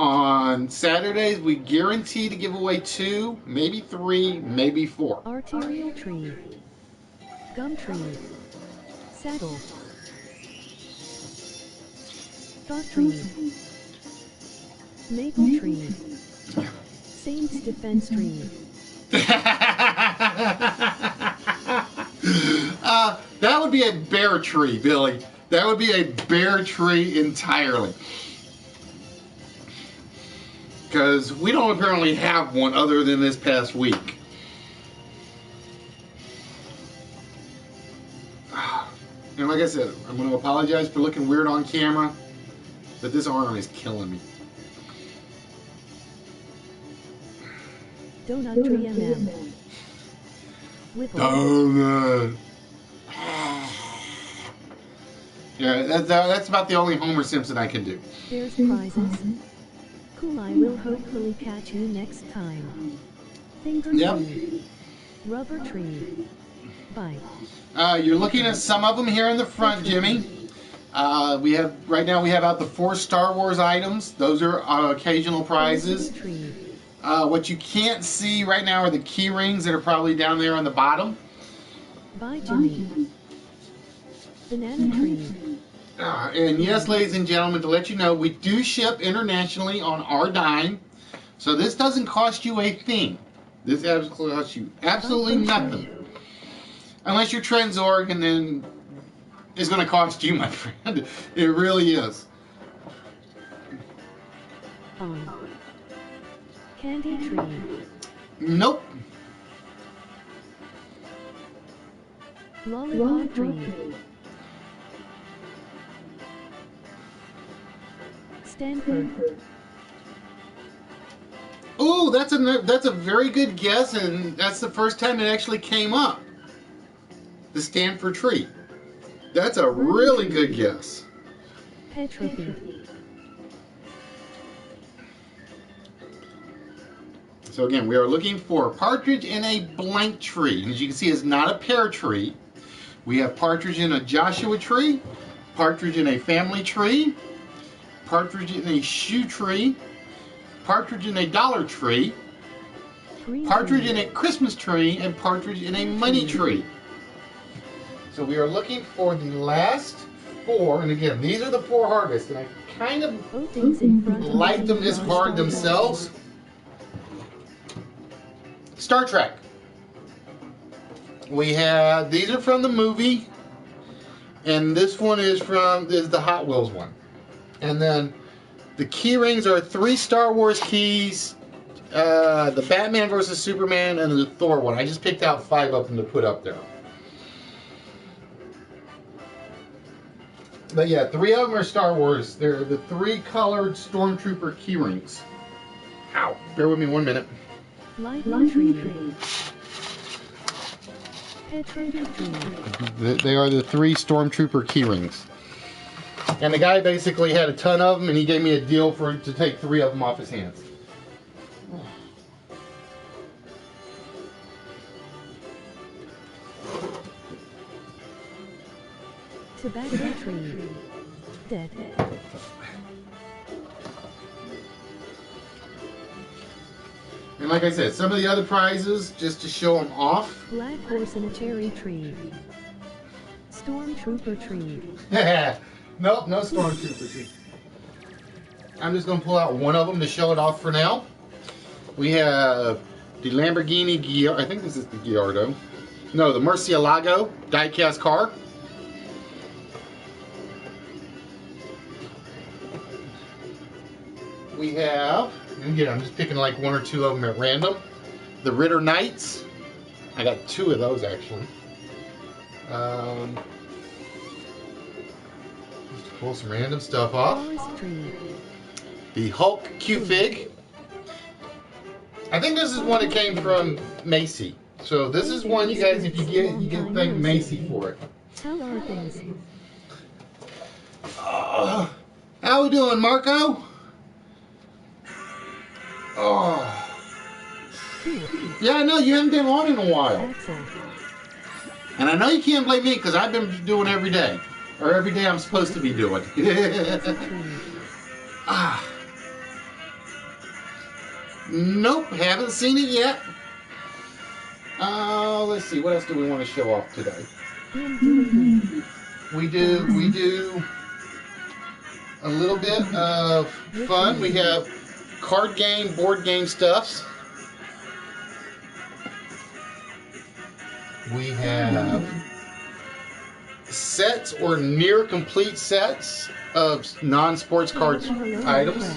On Saturdays, we guarantee to give away 2, maybe 3, maybe 4. Arterial tree. Gum tree. Saddle. Thought tree. Maple tree. Saints defense tree. That would be a bear tree, Billy. That would be a bear tree entirely. Because we don't apparently have one other than this past week. And like I said, I'm going to apologize for looking weird on camera, but this arm is killing me. Donut tree MM. Whipple. Donut. Yeah, that's about the only Homer Simpson I can do. There's prizes. Cool, I will hopefully catch you next time. Finger tree. Rubber tree. Bye. You're looking at some of them here in the front, Jimmy. Right now we have out the 4 Star Wars items. Those are occasional prizes. What you can't see right now are the key rings that are probably down there on the bottom. Bye, Jimmy. Banana tree. And yes, ladies and gentlemen, to let you know, we do ship internationally on our dime. So this doesn't cost you a thing. This absolutely costs you absolutely nothing. Unless you're Trenzorg, and then it's going to cost you, my friend. It really is. Candy tree. Nope. Lollipop tree. Stanford. Ooh, that's a very good guess, and that's the first time it actually came up. The Stanford tree. That's a really good guess. Petrophy. So again, we are looking for partridge in a blank tree. And as you can see, it's not a pear tree. We have partridge in a Joshua tree, partridge in a family tree, partridge in a shoe tree, partridge in a dollar tree, partridge in a Christmas tree, and partridge in a money tree. So we are looking for the last 4, and again, these are the 4 hardest, and I kind of like them as hard themselves. Star Trek. These are from the movie, and this one is the Hot Wheels one. And then the key rings are 3 Star Wars keys, the Batman vs. Superman, and the Thor one. I just picked out 5 of them to put up there. But yeah, 3 of them are Star Wars. They're the 3 colored Stormtrooper key rings. Ow. Bear with me 1 minute. They are the 3 Stormtrooper key rings. And the guy basically had a ton of them, and he gave me a deal to take 3 of them off his hands. Tobacco tree. Dead. And like I said, some of the other prizes, just to show them off. Black horse in a cherry tree. Stormtrooper tree. Nope, no Stormtrooper tree. I'm just going to pull out one of them to show it off for now. We have the Lamborghini Gallardo. I think this is the Gallardo. No, the Murcielago die-cast car. We have, and again, I'm just picking like 1 or 2 of them at random. The Ritter Knights. I got 2 of those actually. Just pull some random stuff off. The Hulk Q-Fig. I think this is one that came from Macy. So this is one you guys, if you get it, you can thank Macy for it. How are things? How we doing, Marco? Oh. Yeah, I know, you haven't been on in a while. And I know you can't blame me because I've been doing every day. Or every day I'm supposed to be doing. Nope, haven't seen it yet. Let's see, what else do we want to show off today? We do a little bit of fun. We have card game, board game stuffs. We have sets or near complete sets of non-sports cards items.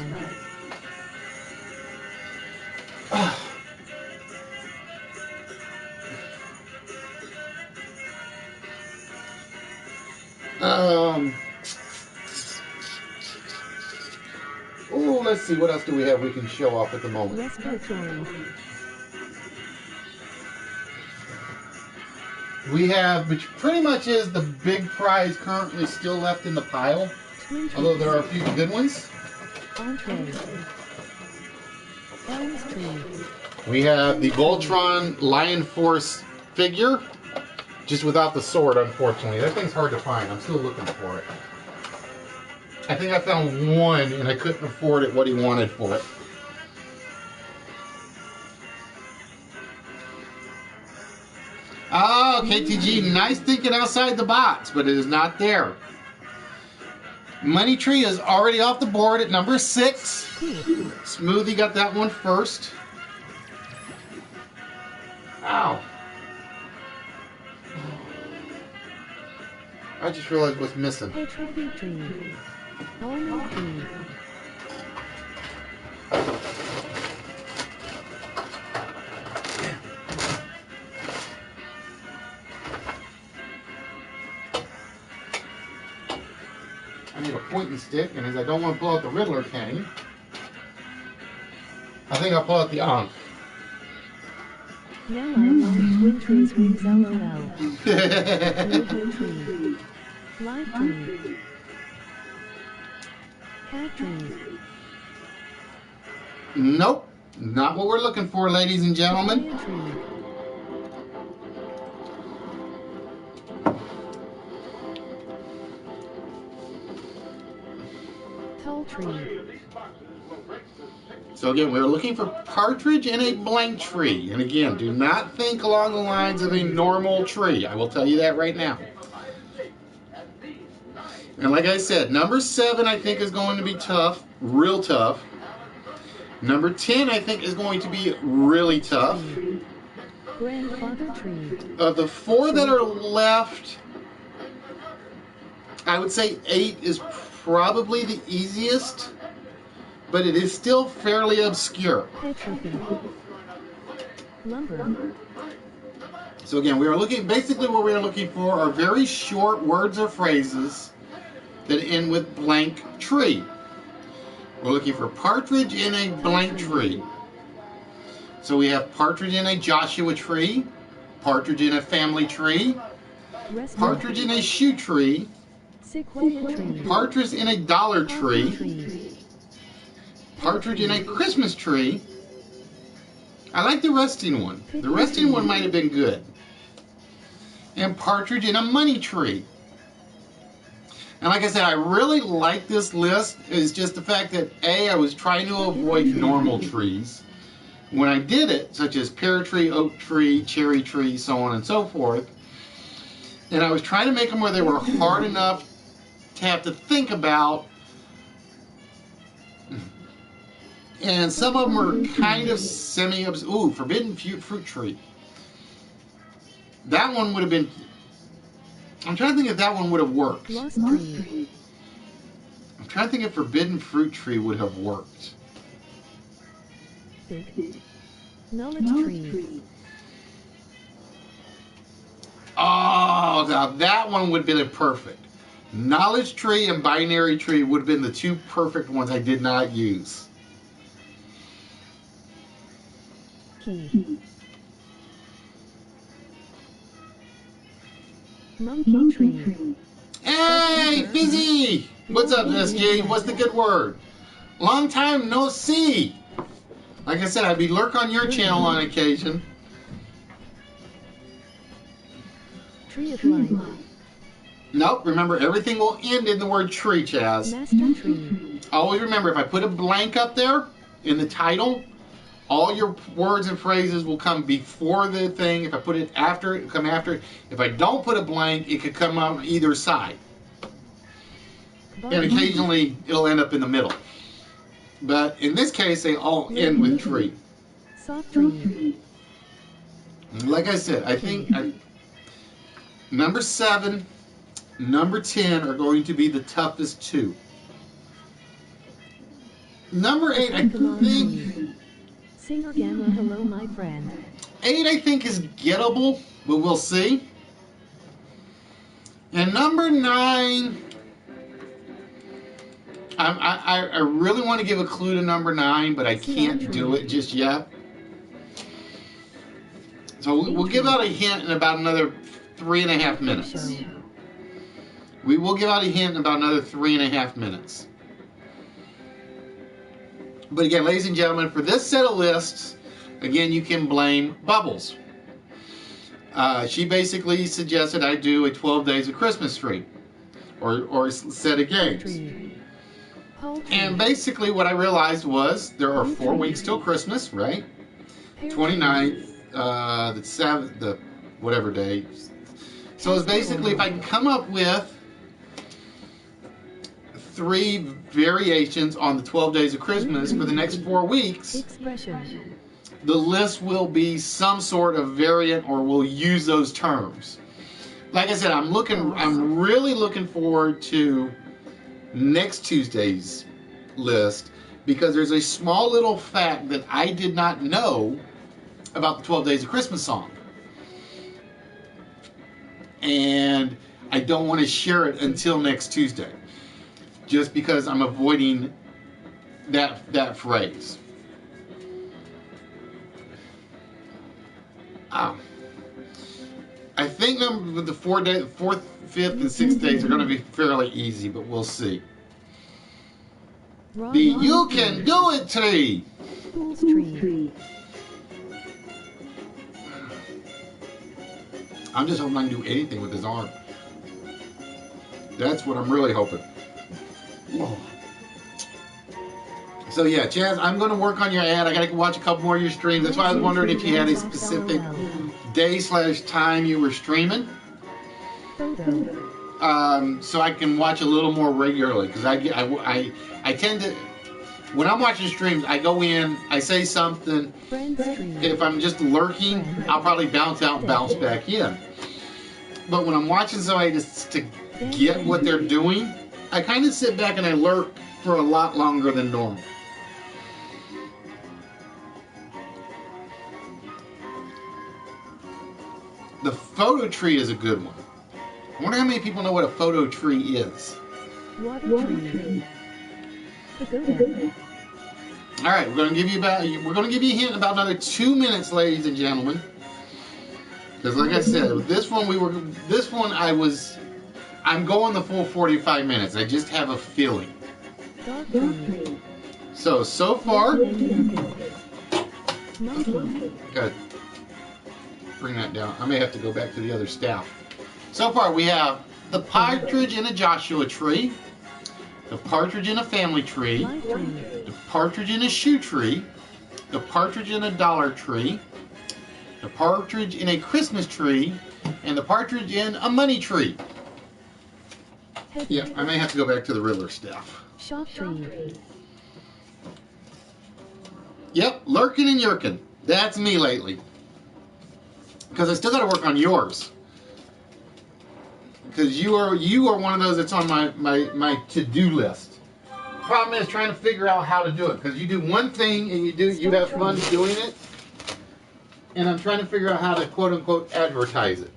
Oh, let's see, what else do we have we can show off at the moment? Respiratory. We have, which pretty much is the big prize currently still left in the pile, although there are a few good ones. Entree. Elms tree. We have the Voltron Lion Force figure, just without the sword, unfortunately. That thing's hard to find. I'm still looking for it. I think I found one, and I couldn't afford it what he wanted for it. Oh, KTG, nice thinking outside the box, but it is not there. Money Tree is already off the board at number 6. Smoothie got that one first. Ow. I just realized what's missing. Tree. Almond tree. I need a pointing stick, and as I don't want to pull out the Riddler cane, I think I'll pull out the Ankh. Now I want twin trees wings LOL. Noho tree. Live tree. Cat tree. Nope, not what we're looking for, ladies and gentlemen. Lion tree. Tall tree. So again, we're looking for partridge in a blank tree. And again, do not think along the lines of a normal tree. I will tell you that right now. And like I said, number 7 I think is going to be tough, real tough. Number 10 I think is going to be really tough. Grandfather tree. Of the 4 that are left, I would say 8 is probably the easiest, but it is still fairly obscure. Lumber. So again, we are looking, basically what we are looking for are very short words or phrases that end with blank tree. We're looking for partridge in a blank tree. So we have partridge in a Joshua tree, partridge in a family tree, partridge in a shoe tree, Sequoia tree. partridge in a Dollar Tree, partridge in a Christmas tree. I like the resting one. The resting one might have been good. And partridge in a money tree. And like I said, I really like this list. It's just the fact that A, I was trying to avoid normal trees. When I did it, such as pear tree, oak tree, cherry tree, so on and so forth, and I was trying to make them where they were hard enough to have to think about. And some of them are kind of ooh, forbidden fruit tree. That one would have been, I'm trying to think if that one would have worked. Lost tree. I'm trying to think if forbidden fruit tree would have worked. Big. Knowledge tree. Oh, now that one would have been perfect. Knowledge tree and binary tree would have been the 2 perfect ones I did not use. Key. Monkey tree. Hey, Fizzy! What's up, SJ? What's the good word? Long time no see. Like I said, I'd be lurk on your channel on occasion. Tree of life. Nope, remember everything will end in the word tree, Chaz. Master tree. Always remember, if I put a blank up there in the title, all your words and phrases will come before the thing. If I put it after, it will come after it. If I don't put a blank, it could come on either side. And occasionally, it'll end up in the middle. But in this case, they all end with tree. Soft tree. Like I said, I think number 7, number 10 are going to be the toughest two. Number 8, I think. Singer Gamma, hello, my friend. 8, I think, is gettable, but we'll see. And number 9, I really want to give a clue to number 9, but I can't do it just yet. So we'll give out a hint in about another 3.5 minutes. We will give out a hint in about another 3.5 minutes. But again, ladies and gentlemen, for this set of lists, again, you can blame Bubbles. She basically suggested I do a 12 Days of Christmas tree or set of games. And basically what I realized was there are 4 weeks till Christmas, right? 29th, the 7th, the whatever day. So it's basically if I can come up with 3 variations on the 12 Days of Christmas for the next 4 weeks, the list will be some sort of variant or will use those terms. Like I said, I'm really looking forward to next Tuesday's list because there's a small little fact that I did not know about the 12 Days of Christmas song. And I don't want to share it until next Tuesday. Just because I'm avoiding that phrase. I think the 4th, 5th, and 6th days are going to be fairly easy, but we'll see. The You Can Do It tree. I'm just hoping I can do anything with his arm. That's what I'm really hoping. Oh. So yeah, Chaz, I'm going to work on your ad. I got to watch a couple more of your streams. That's why I was wondering if you had a specific day/time you were streaming. So I can watch a little more regularly because I tend to, when I'm watching streams, I go in, I say something. If I'm just lurking, I'll probably bounce out and bounce back in. But when I'm watching somebody just to get what they're doing, I kind of sit back and I lurk for a lot longer than normal. The photo tree is a good one. I wonder how many people know what a photo tree is. Water tree. All right, we're going to give you a hint in about another 2 minutes, ladies and gentlemen. Because like I said, with this one I'm going the full 45 minutes. I just have a feeling. So far, gotta bring that down. I may have to go back to the other staff. So far, we have the partridge in a Joshua tree, the partridge in a family tree, the partridge in a shoe tree, the partridge in a dollar tree, the partridge in a Christmas tree, and the partridge in a money tree. Yeah, I may have to go back to the Riddler staff. Shock tree. Yep, lurking and yerking. That's me lately. Because I still got to work on yours. Because you are one of those that's on my to-do list. Problem is trying to figure out how to do it. Because you do one thing and you have fun doing it. And I'm trying to figure out how to quote-unquote advertise it.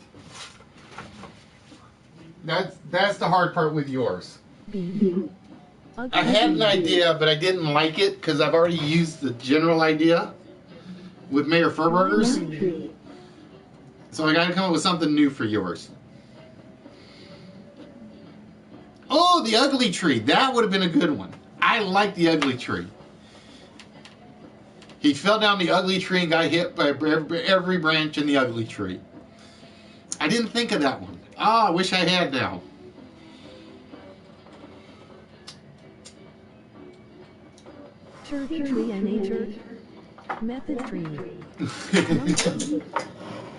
That's the hard part with yours. I had an idea, but I didn't like it because I've already used the general idea with Mayor Furburgers. So I got to come up with something new for yours. Oh, the ugly tree. That would have been a good one. I like the ugly tree. He fell down the ugly tree and got hit by every branch in the ugly tree. I didn't think of that one. I wish I had now. Turkey tree and a church. Method tree.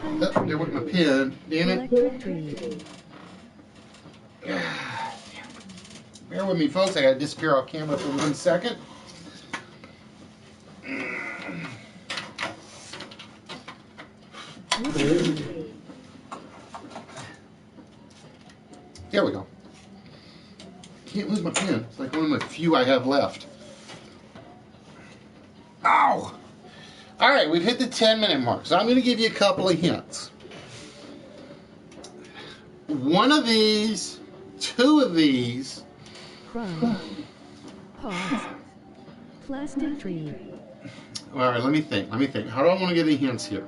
Oh, there went my pen. Damn it. Electric tree. Bear with me, folks. I gotta disappear off camera for 1 second. There we go. Can't lose my pen. It's like one of the few I have left. Ow! All right, we've hit the 10-minute mark, so I'm going to give you a couple of hints. One of these, two of these. Crumb. Pause. Plastic tree. All right, let me think. How do I want to give you hints here?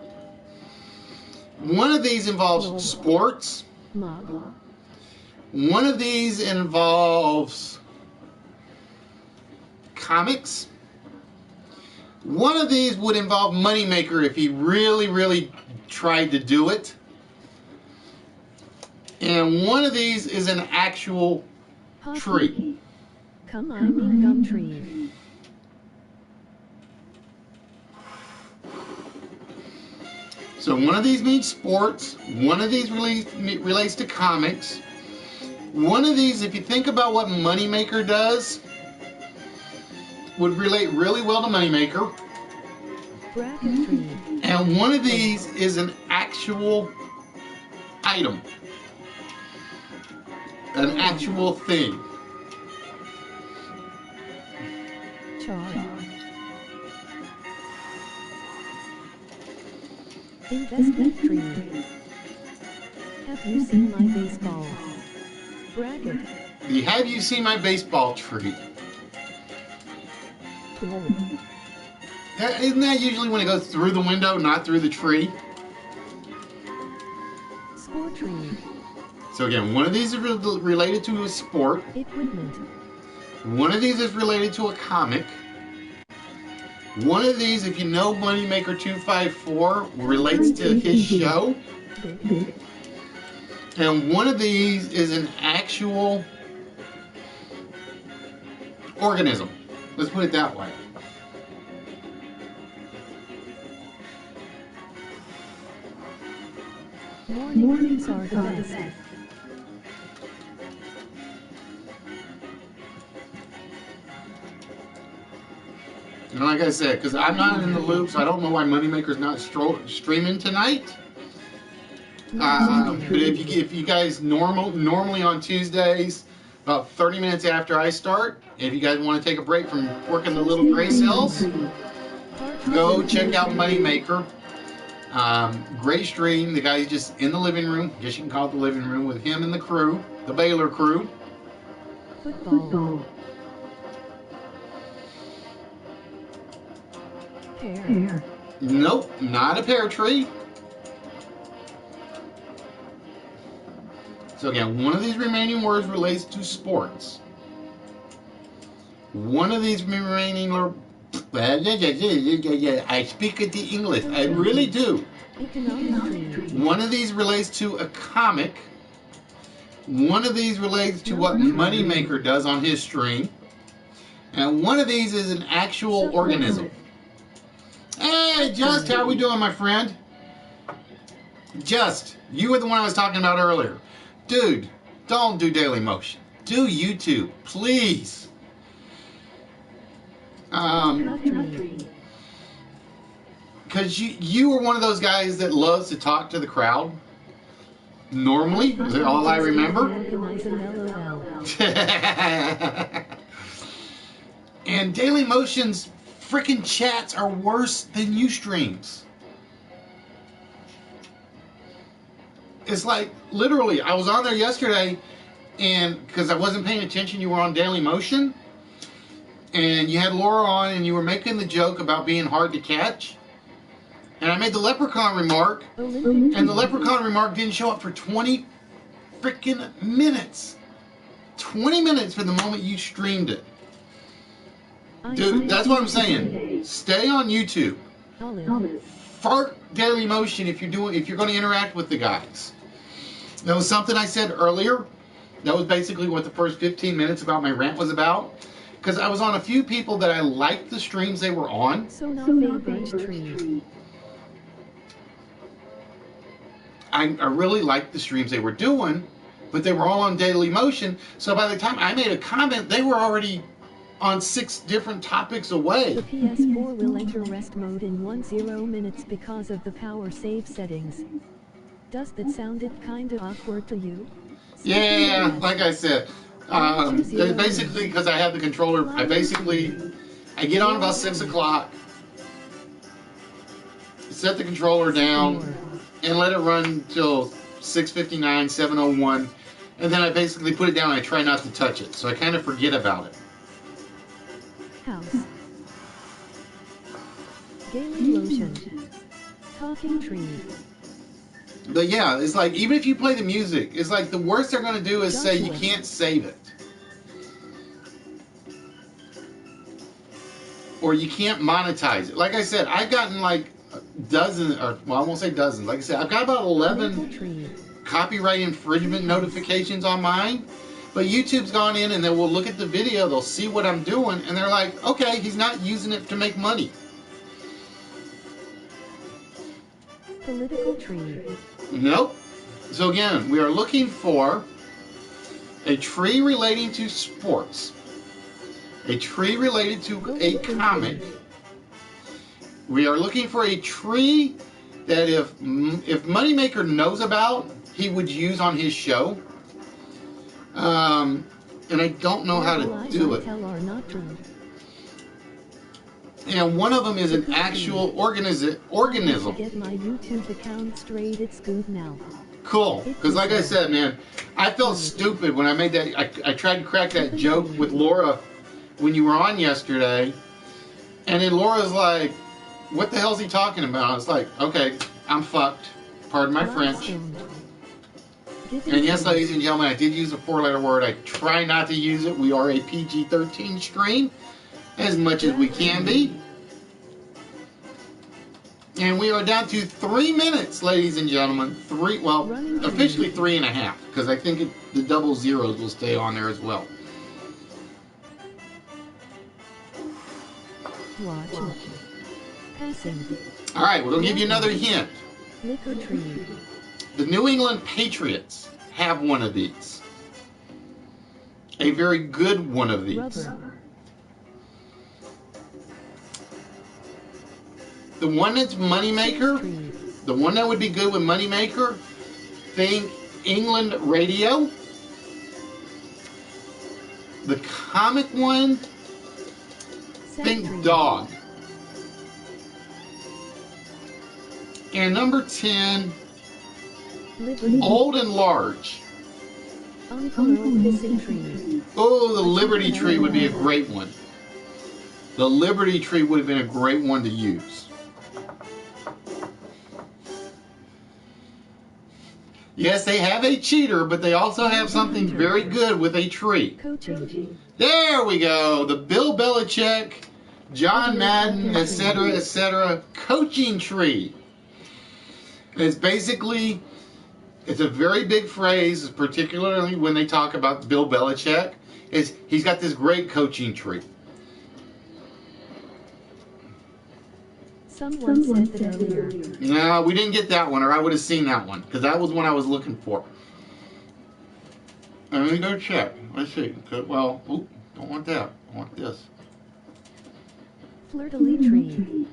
One of these involves sports. Mob. One of these involves comics. One of these would involve Moneymaker if he really, really tried to do it. And one of these is an actual tree. Come on, mean gum tree. So one of these means sports. One of these relates to comics. One of these, if you think about what Moneymaker does, would relate really well to Moneymaker. Bracket tree. And one of these is an actual item. An actual thing. Chart. Investment tree. Have you seen my baseball? Bracket. Have you seen my baseball tree? Tool. Isn't that usually when it goes through the window, not through the tree? Score tree. So again, one of these is related to a sport. Equipment. One of these is related to a comic. One of these, if you know Moneymaker 254, relates to his show. And one of these is an actual organism. Let's put it that way. Mornings are the best. And like I said, because I'm not in the loop, so I don't know why Moneymaker's not streaming tonight. But if you guys normally on Tuesdays, about 30 minutes after I start, if you guys want to take a break from working the little gray cells, go check out Moneymaker. Great stream. The guy's just in the living room. I guess you can call it the living room with him and the crew, the Baylor crew. Football. Pear. Nope, not a pear tree. So again, one of these remaining words relates to sports. One of these remaining I speak the English. I really do. One of these relates to a comic. One of these relates to what Moneymaker does on his stream. And one of these is an actual organism. Hey, Just, how we doing, my friend? Just, you were the one I was talking about earlier. Dude, don't do Daily Motion. Do YouTube, please. Because you were one of those guys that loves to talk to the crowd. Normally, is that all I remember? And Daily Motion's freaking chats are worse than Ustream's. It's like, literally, I was on there yesterday, and because I wasn't paying attention, you were on Daily Motion, and you had Laura on, and you were making the joke about being hard to catch. And I made the leprechaun remark, and the leprechaun remark didn't show up for 20 freaking minutes. 20 minutes for the moment you streamed it. Dude, that's what I'm saying. Stay on YouTube. Fart Daily Motion if you're going to interact with the guys. That was something I said earlier. That was basically what the first 15 minutes about my rant was about. because I was on a few people that I liked the streams they were on. So not favorite tree. I really liked the streams they were doing, but they were all on Daily Motion. So by the time I made a comment, they were already on 6 different topics away. The PS4 will enter rest mode in 10 minutes because of the power save settings. Does that sounded kinda awkward to you? Yeah, like I said, basically because I have the controller, I get on about 6 o'clock, set the controller down, and let it run till 6:59, 7:01, and then I basically put it down and I try not to touch it, so I kind of forget about it. House. Gaily lotion. Talking tree. But yeah, it's like, even if you play the music, it's like the worst they're going to do is say you can't save it. Or you can't monetize it. Like I said, I've gotten like dozens, or well, I won't say dozens. Like I said, I've got about 11 copyright infringement notifications on mine. But YouTube's gone in and they will look at the video, they'll see what I'm doing, and they're like, okay, he's not using it to make money. Political tree. Nope. So again, we are looking for a tree relating to sports, a tree related to a comic. We are looking for a tree that if Moneymaker knows about, he would use on his show. And I don't know how to do it. And one of them is an actual organism. Get my YouTube account straight. It's good now. Cool. Because like I said, man, I felt stupid when I made that. I tried to crack that joke with Laura when you were on yesterday. And then Laura's like, what the hell's he talking about? I was like, okay, I'm fucked. Pardon my French. And yes, ladies and gentlemen, I did use a 4-letter word. I try not to use it. We are a PG-13 stream, as much as we can be. And we are down to 3 minutes, ladies and gentlemen. Officially 3.5, because I think the double zeros will stay on there as well. Watch. Passing. All right, we'll give you another hint. Liquor tree. The New England Patriots have one of these. A very good one of these. Rubber. The one that's Moneymaker, the one that would be good with Moneymaker, think England Radio. The comic one, think Dog. And number 10, Old and Large. Oh, the Liberty Tree would be a great one. The Liberty Tree would have been a great one to use. Yes, they have a cheater, but they also have something very good with a tree. There we go. The Bill Belichick, John Madden, etc., coaching tree. It's basically, it's a very big phrase, particularly when they talk about Bill Belichick, is he's got this great coaching tree. Someone said that earlier. No, we didn't get that one, or I would have seen that one, because that was one I was looking for. Let me go check. Let's see. Well, oop, don't want that. I want this. Fleur-de-lis tree.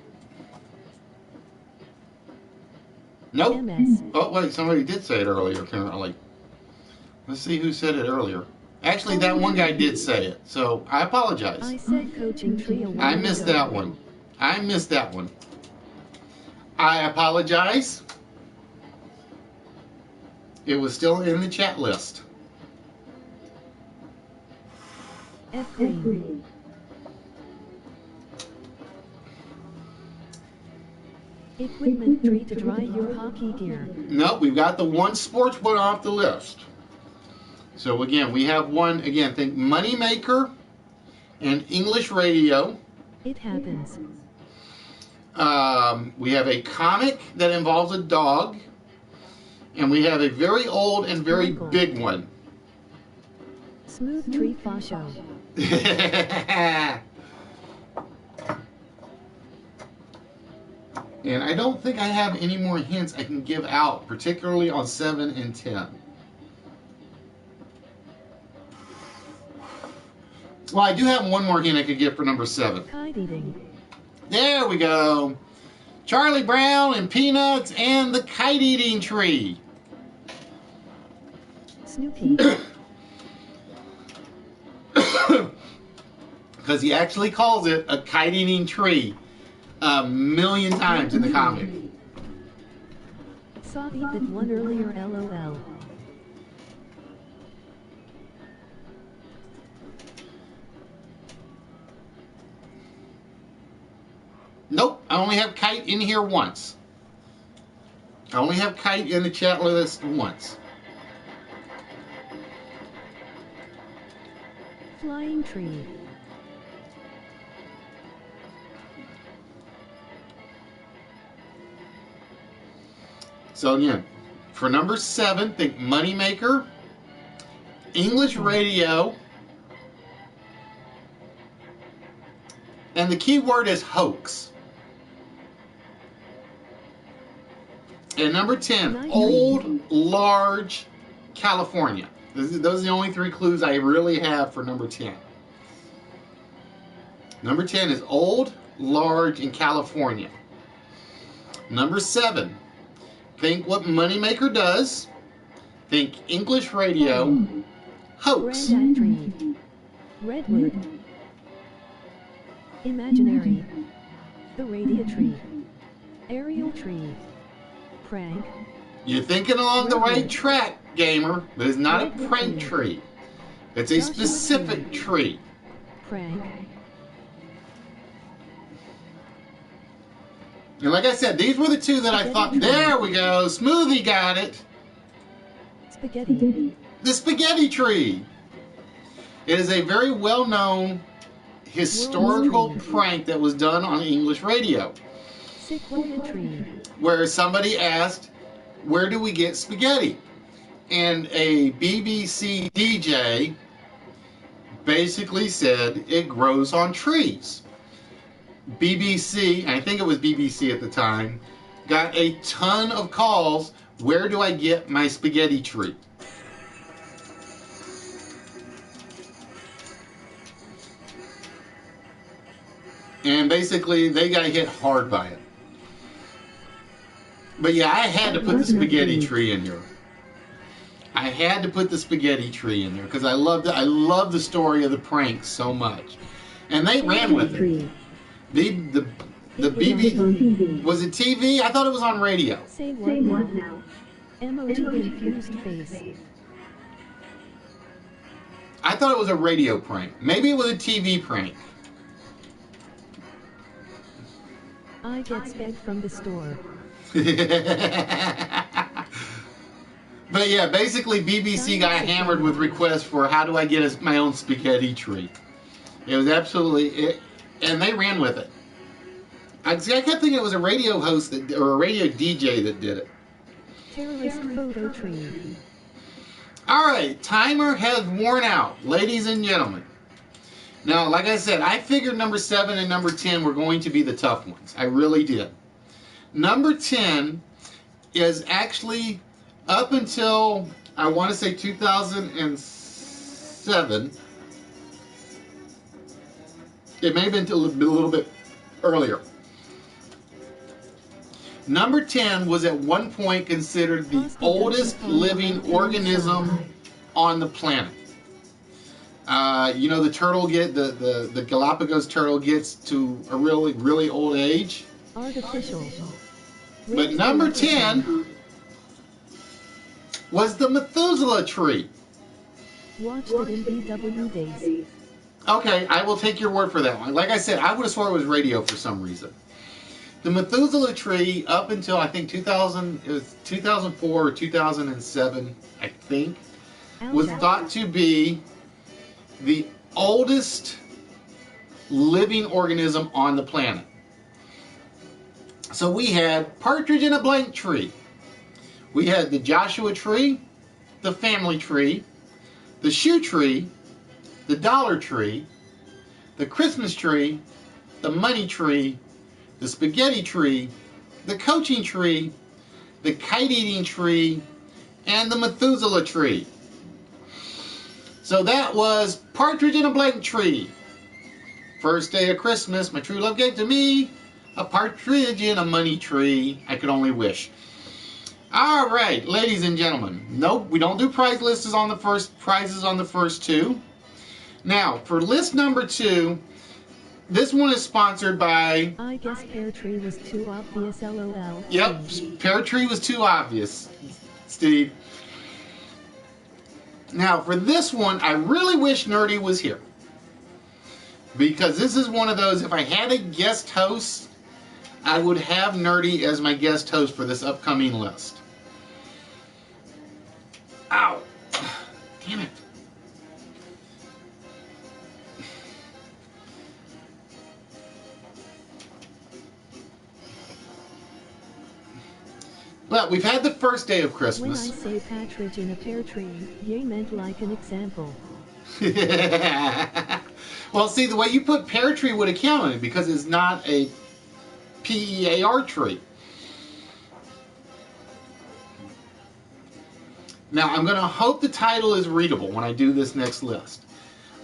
Nope. MS. Oh, wait, somebody did say it earlier, apparently. Let's see who said it earlier. Actually, that one guy did say it, so I apologize. I said coaching tree. I missed that one. I missed that one. I apologize. It was still in the chat list. F-green. Equipment tree to dry your hockey gear. Nope, we've got the one sports one off the list. So again, we have one, again, think Moneymaker and English Radio. It happens. We have a comic that involves a dog. And we have a very old and very big one. Smooth tree fascio. And I don't think I have any more hints I can give out, particularly on 7 and 10. Well, I do have one more hint I could give for number 7. Kite eating. There we go. Charlie Brown and Peanuts and the kite eating tree. Snoopy. Because he actually calls it a kite eating tree a million times in the comic. Sabi that one earlier, LOL. Nope, I only have kite in here once. I only have kite in the chat list once. Flying tree. So again, for number 7, think Moneymaker, English radio, and the key word is hoax. And number 10, old, large, California. Those are the only 3 clues I really have for number 10. Number 10 is old, large, in California. Number 7, think what Moneymaker does. Think English radio, hoax. Grand tree. Redwood. Imaginary. The radio tree. Aerial tree. Prank. You're thinking along the right track, gamer, but it's not a prank tree. It's a specific tree. Prank. And like I said, these were the 2 that I thought, there we go, Smoothie got it. Spaghetti. The spaghetti tree. It is a very well-known historical prank that was done on English radio. Sequoia tree. Where somebody asked, where do we get spaghetti? And a BBC DJ basically said it grows on trees. BBC, I think it was BBC at the time, got a ton of calls, where do I get my spaghetti tree? And basically they got hit hard by it. But yeah, I had to put the spaghetti tree in here. I had to put the spaghetti tree in there because I love the story of the prank so much. And they ran with it. The BB, was it TV? I thought it was on radio. Say what now? Emoji infused face. I thought it was a radio prank. Maybe it was a TV prank. I get spag from the store. But yeah, basically BBC got hammered with requests for how do I get my own spaghetti tree. It was absolutely it, and they ran with it. I kept thinking it was a radio host or a radio DJ that did it. Terrorist photo tree. All right, timer has worn out, ladies and gentlemen. Now, like I said, I figured number 7 and number 10 were going to be the tough ones. I really did. Number 10 is actually up until, I want to say 2007. It may have been a little bit earlier. Number 10 was at one point considered the oldest living organism on the planet. You know, the turtle the Galapagos turtle gets to a really, really old age. Artificial. But number 10 was the Methuselah tree. Watched it in BW days. Okay, I will take your word for that one. Like I said, I would have sworn it was radio for some reason. The Methuselah tree, up until I think 2004 or 2007, I think, was thought to be the oldest living organism on the planet. So we had partridge in a blank tree. We had the Joshua tree, the family tree, the shoe tree, the Dollar Tree, the Christmas tree, the money tree, the spaghetti tree, the coaching tree, the kite-eating tree, and the Methuselah tree. So that was Partridge in a Blank Tree. First day of Christmas, my true love gave to me a partridge in a money tree. I could only wish. All right, ladies and gentlemen. Nope, we don't do prize lists on the first prizes on the first two. Now, for list number 2, this one is sponsored by... I guess Pear Tree was too obvious, LOL. Yep, Pear Tree was too obvious, Steve. Now, for this one, I really wish Nerdy was here. Because this is one of those, if I had a guest host, I would have Nerdy as my guest host for this upcoming list. Ow. Damn it. But we've had the first day of Christmas. When I say partridge in a pear tree, ye meant like an example. Well, see, the way you put pear tree would account on it because it's not a PEAR tree. Now, I'm going to hope the title is readable when I do this next list.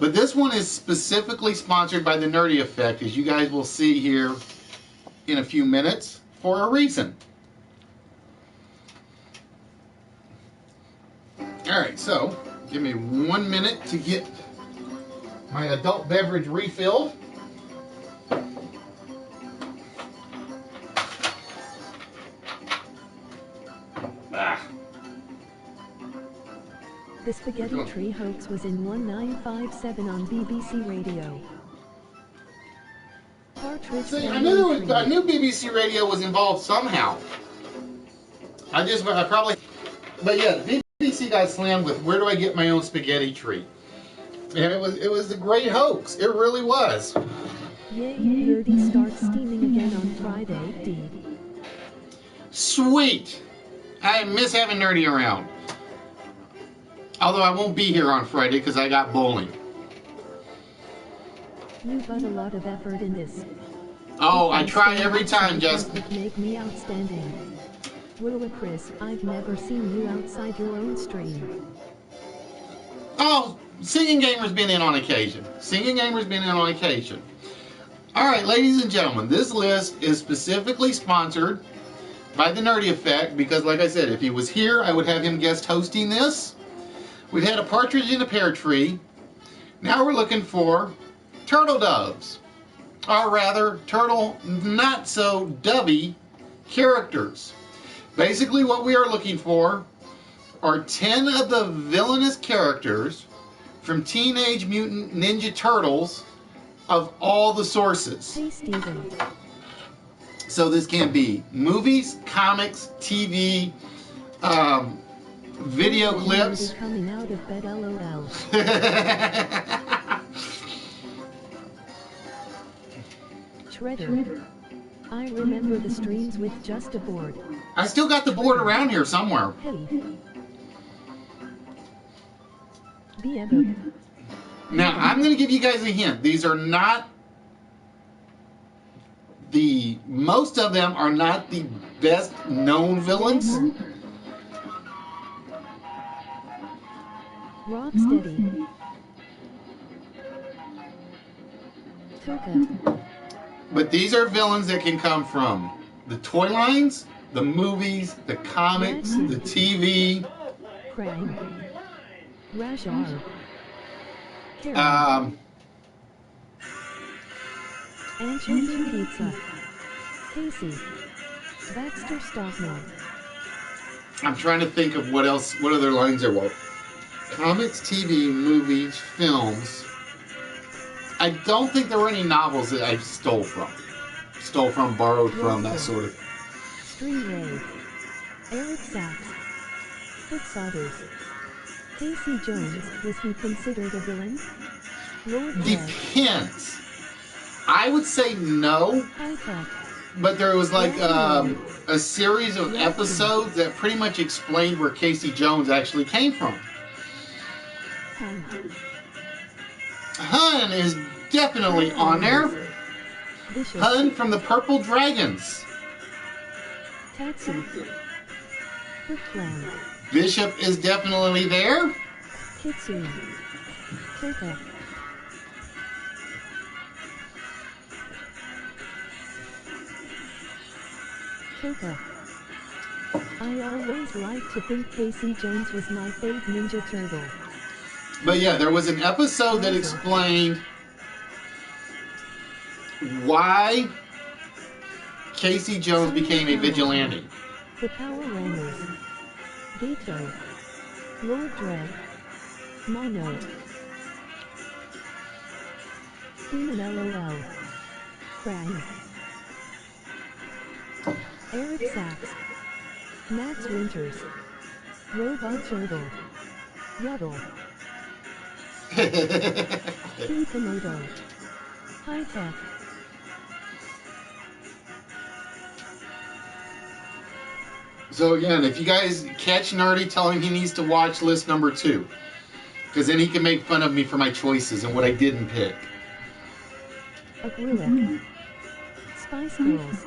But this one is specifically sponsored by the Nerdy Effect, as you guys will see here in a few minutes, for a reason. Alright, so give me 1 minute to get my adult beverage refilled. The spaghetti tree hoax was in 1957 on BBC Radio. Partridge. See, I knew BBC Radio was involved somehow. But yeah, the BBC got slammed with "Where do I get my own spaghetti tree?" And it was a great hoax. It really was. Yay, Nerdy starts steaming again on Friday, D. Sweet. I miss having Nerdy around. Although I won't be here on Friday because I got bowling. You put a lot of effort in this. Oh, I try every time, Justin. Make me outstanding. Willa Chris, I've never seen you outside your own stream. Oh, Singing Gamer's been in on occasion. Alright, ladies and gentlemen, this list is specifically sponsored by the Nerdy Effect because, like I said, if he was here, I would have him guest hosting this. We've had a partridge in a pear tree. Now we're looking for turtle doves. Or rather, turtle not-so-dovey characters. Basically, what we are looking for are 10 of the villainous characters from Teenage Mutant Ninja Turtles of all the sources. Hey, Steven. So this can be movies, comics, TV, video clips. Coming out of bed, LOL. Shredder. I remember the streams with just a board. I still got the board around here somewhere. Hey. Now, I'm going to give you guys a hint. These are not most of them are not the best known villains. Rocksteady. Toka. But these are villains that can come from the toy lines, the movies, the comics, the TV. Krang. Rajar. Anchovy Pizza. Casey. Baxter Stockman. I'm trying to think of what other lines there were. Comics, TV, movies, films. I don't think there were any novels that I stole from, borrowed from, that sort of. Stream Ray. Eric Sachs. Fixotters. Casey Jones, was he considered a villain? Lord Depends. I would say no. High-tech. But there was like a series of episodes that pretty much explained where Casey Jones actually came from. Hun is definitely on there. Vicious. Hun from the Purple Dragons. Tatsu. Foot Clan. Bishop is definitely there. Kitsune. Toka. Toka. I always liked to think Casey Jones was my fave Ninja Turtle. But yeah, there was an episode that explained why Casey Jones became a vigilante. The Power Rangers. Gato. Lord Dredd. Mono. Human LOL. Krang. Eric Sachs. Max Winters. Robot Turtle. Yuddle. Kikomodo. High Tech. So again, if you guys catch Nerdy, tell him he needs to watch list number 2. Because then he can make fun of me for my choices and what I didn't pick. Acrylic. Spice Girls.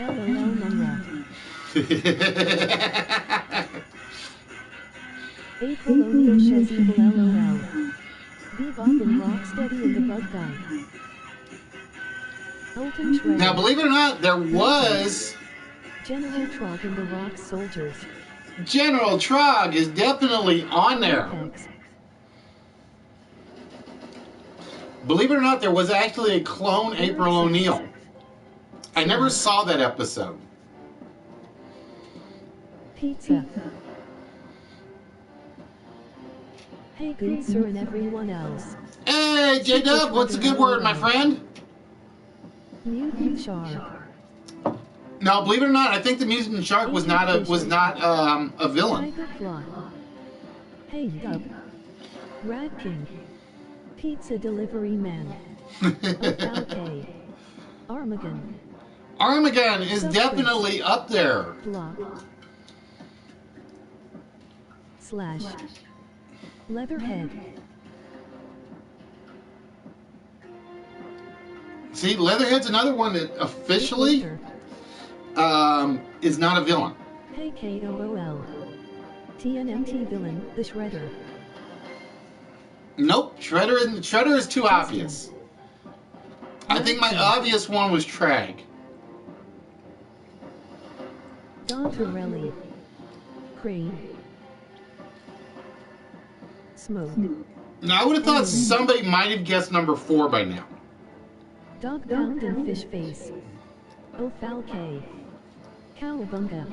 LOL Munra. Apolonio Shezebel LOL. Bebop and Rocksteady and the Bug Guy. Ultim Shredder. Now, believe it or not, there was... General Trog and the Rock Soldiers. General Trog is definitely on there. Apex. Believe it or not, there was actually a clone April O'Neil. I never saw that episode. Pizza. Hey good sir and everyone else. Hey, J-Dub, what's a good word, my friend? Mutant Shark. No, believe it or not, I think the Mutant Shark was not a villain. Tiger Fly. Hey Dub. Rat King. Pizza Delivery Man. Okay. Armageddon. Armageddon is definitely up there. Block. Slash. Leatherhead. See, Leatherhead's another one that officially is not a villain. Hey KOOL. TNMT villain, the Shredder. Nope, Shredder is too obvious. I think my obvious one was Trag. Don Torelli. Crane. Smoke. Now, I would have thought somebody might have guessed number 4 by now. Dog Pound and Fish Face. O'Falke. Cowabunga.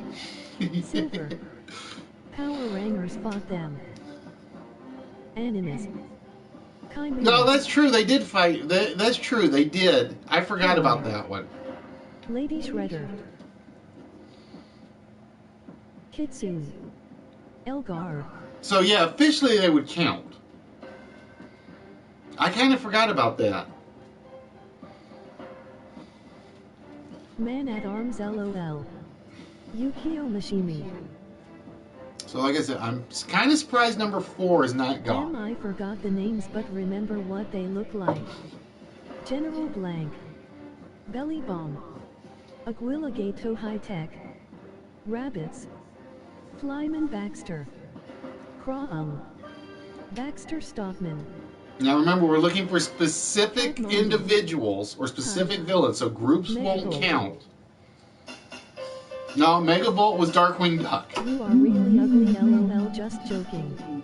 Silver. Power Rangers fought them. Animus. Chimera. No, that's true. They did fight. That's true. They did. I forgot about that one. Lady Shredder. Kitsune. Elgar. So, yeah, officially they would count. I kind of forgot about that. Man at Arms LOL. Yukio Mishimi. So, like I said, I'm kind of surprised number 4 is not Damn, gone. I forgot the names but remember what they look like. General Blank. Belly Bomb. Aquila Gato High Tech. Rabbits. Flyman Baxter. Craum. Baxter Stockman. Now, remember, we're looking for specific individuals or specific villains, so groups won't count. No, Megavolt was Darkwing Duck. You are really ugly LOL, just joking.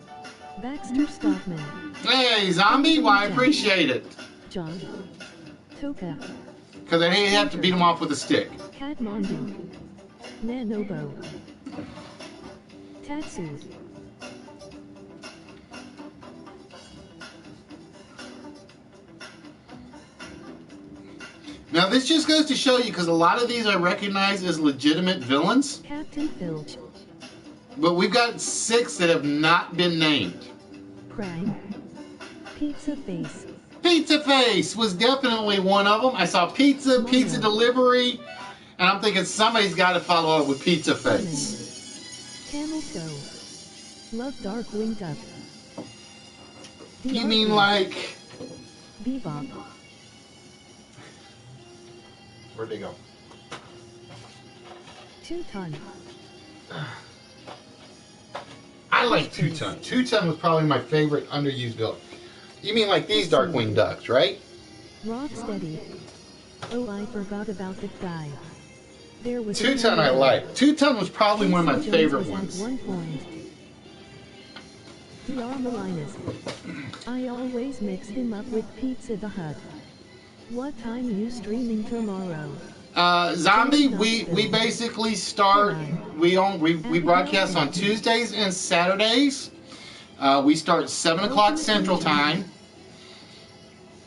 Baxter Stockman. Hey, Zombie, well, I appreciate it. John. Toka. Because I hate to have to beat him off with a stick. Catmondu. Nanobo. Tatsu. Now, this just goes to show you, because a lot of these I recognize as legitimate villains, Captain Filch. but we've got 6 that have not been named. Krang. Pizza Face. Pizza Face was definitely one of them. I saw pizza delivery, and I'm thinking somebody's got to follow up with Pizza Face. Camel toe. Love dark winged duck. You mean like... Bebop. Where'd they go? 2-ton. I like 2-ton. 2-ton was probably my favorite underused build. You mean like these dark-winged ducks, right? Rock steady. Oh, I forgot about that guy. There was 2-ton I like. 2-ton was probably one of my favorite ones. At one point. The Armalinus. I always mix him up with Pizza the Hut. What time you streaming tomorrow? Zombie, we basically start, we broadcast on Tuesdays and Saturdays. We start 7 o'clock Central Time.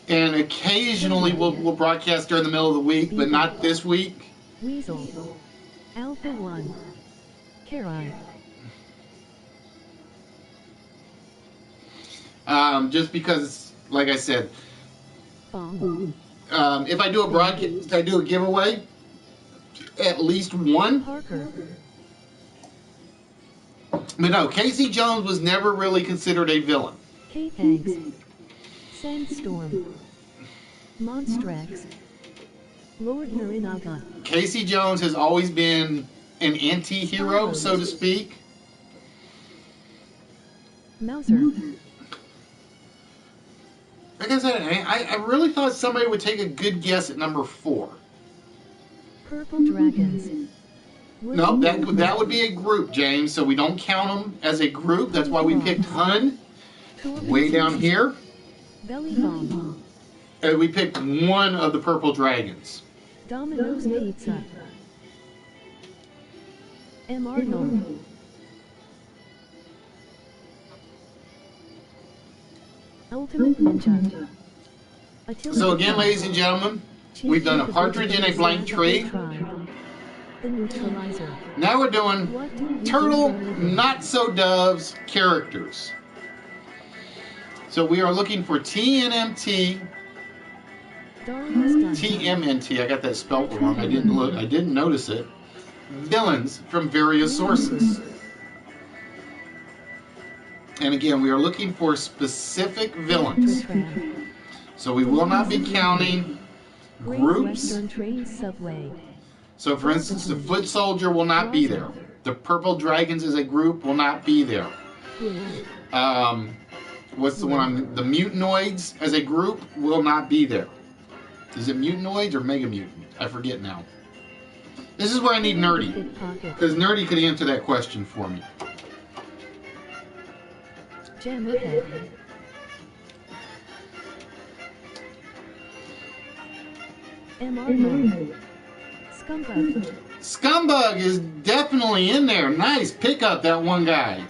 And occasionally we'll broadcast during the middle of the week, but not this week. Weasel. Alpha 1. Karai. Just because, like I said, Bong. if I do a broadcast, I do a giveaway, at least one. Parker. But no, Casey Jones was never really considered a villain. K-Tanks. Sandstorm. Monstrax. Lord Narinaga. Casey Jones has always been an anti-hero, so to speak. Mouser. Like I said, I really thought somebody would take a good guess at number 4. Purple Dragons. No, that would be a group, James, so we don't count them as a group. That's why we picked Hun way down here. Belly Bomb. And we picked one of the Purple Dragons. Domino's Pizza. M. Arnold. Ultimate Ninja. So again, ladies and gentlemen, we've done a partridge in a blank tree. The Neutralizer. Now we're doing Turtle Not So Doves characters. So we are looking for TNMT, TMNT. I got that spelled wrong. I didn't notice it. Villains from various sources. And again, we are looking for specific villains. So we will not be counting groups. So for instance, the Foot Soldier will not be there. The Purple Dragons as a group will not be there. What's the one? The Mutanoids as a group will not be there. Is it Mutanoids or Mega Mutant? I forget now. This is where I need Nerdy, because Nerdy could answer that question for me. Jammerhead. MR. Scumbug. Scumbug is definitely in there. Nice pickup, that one guy.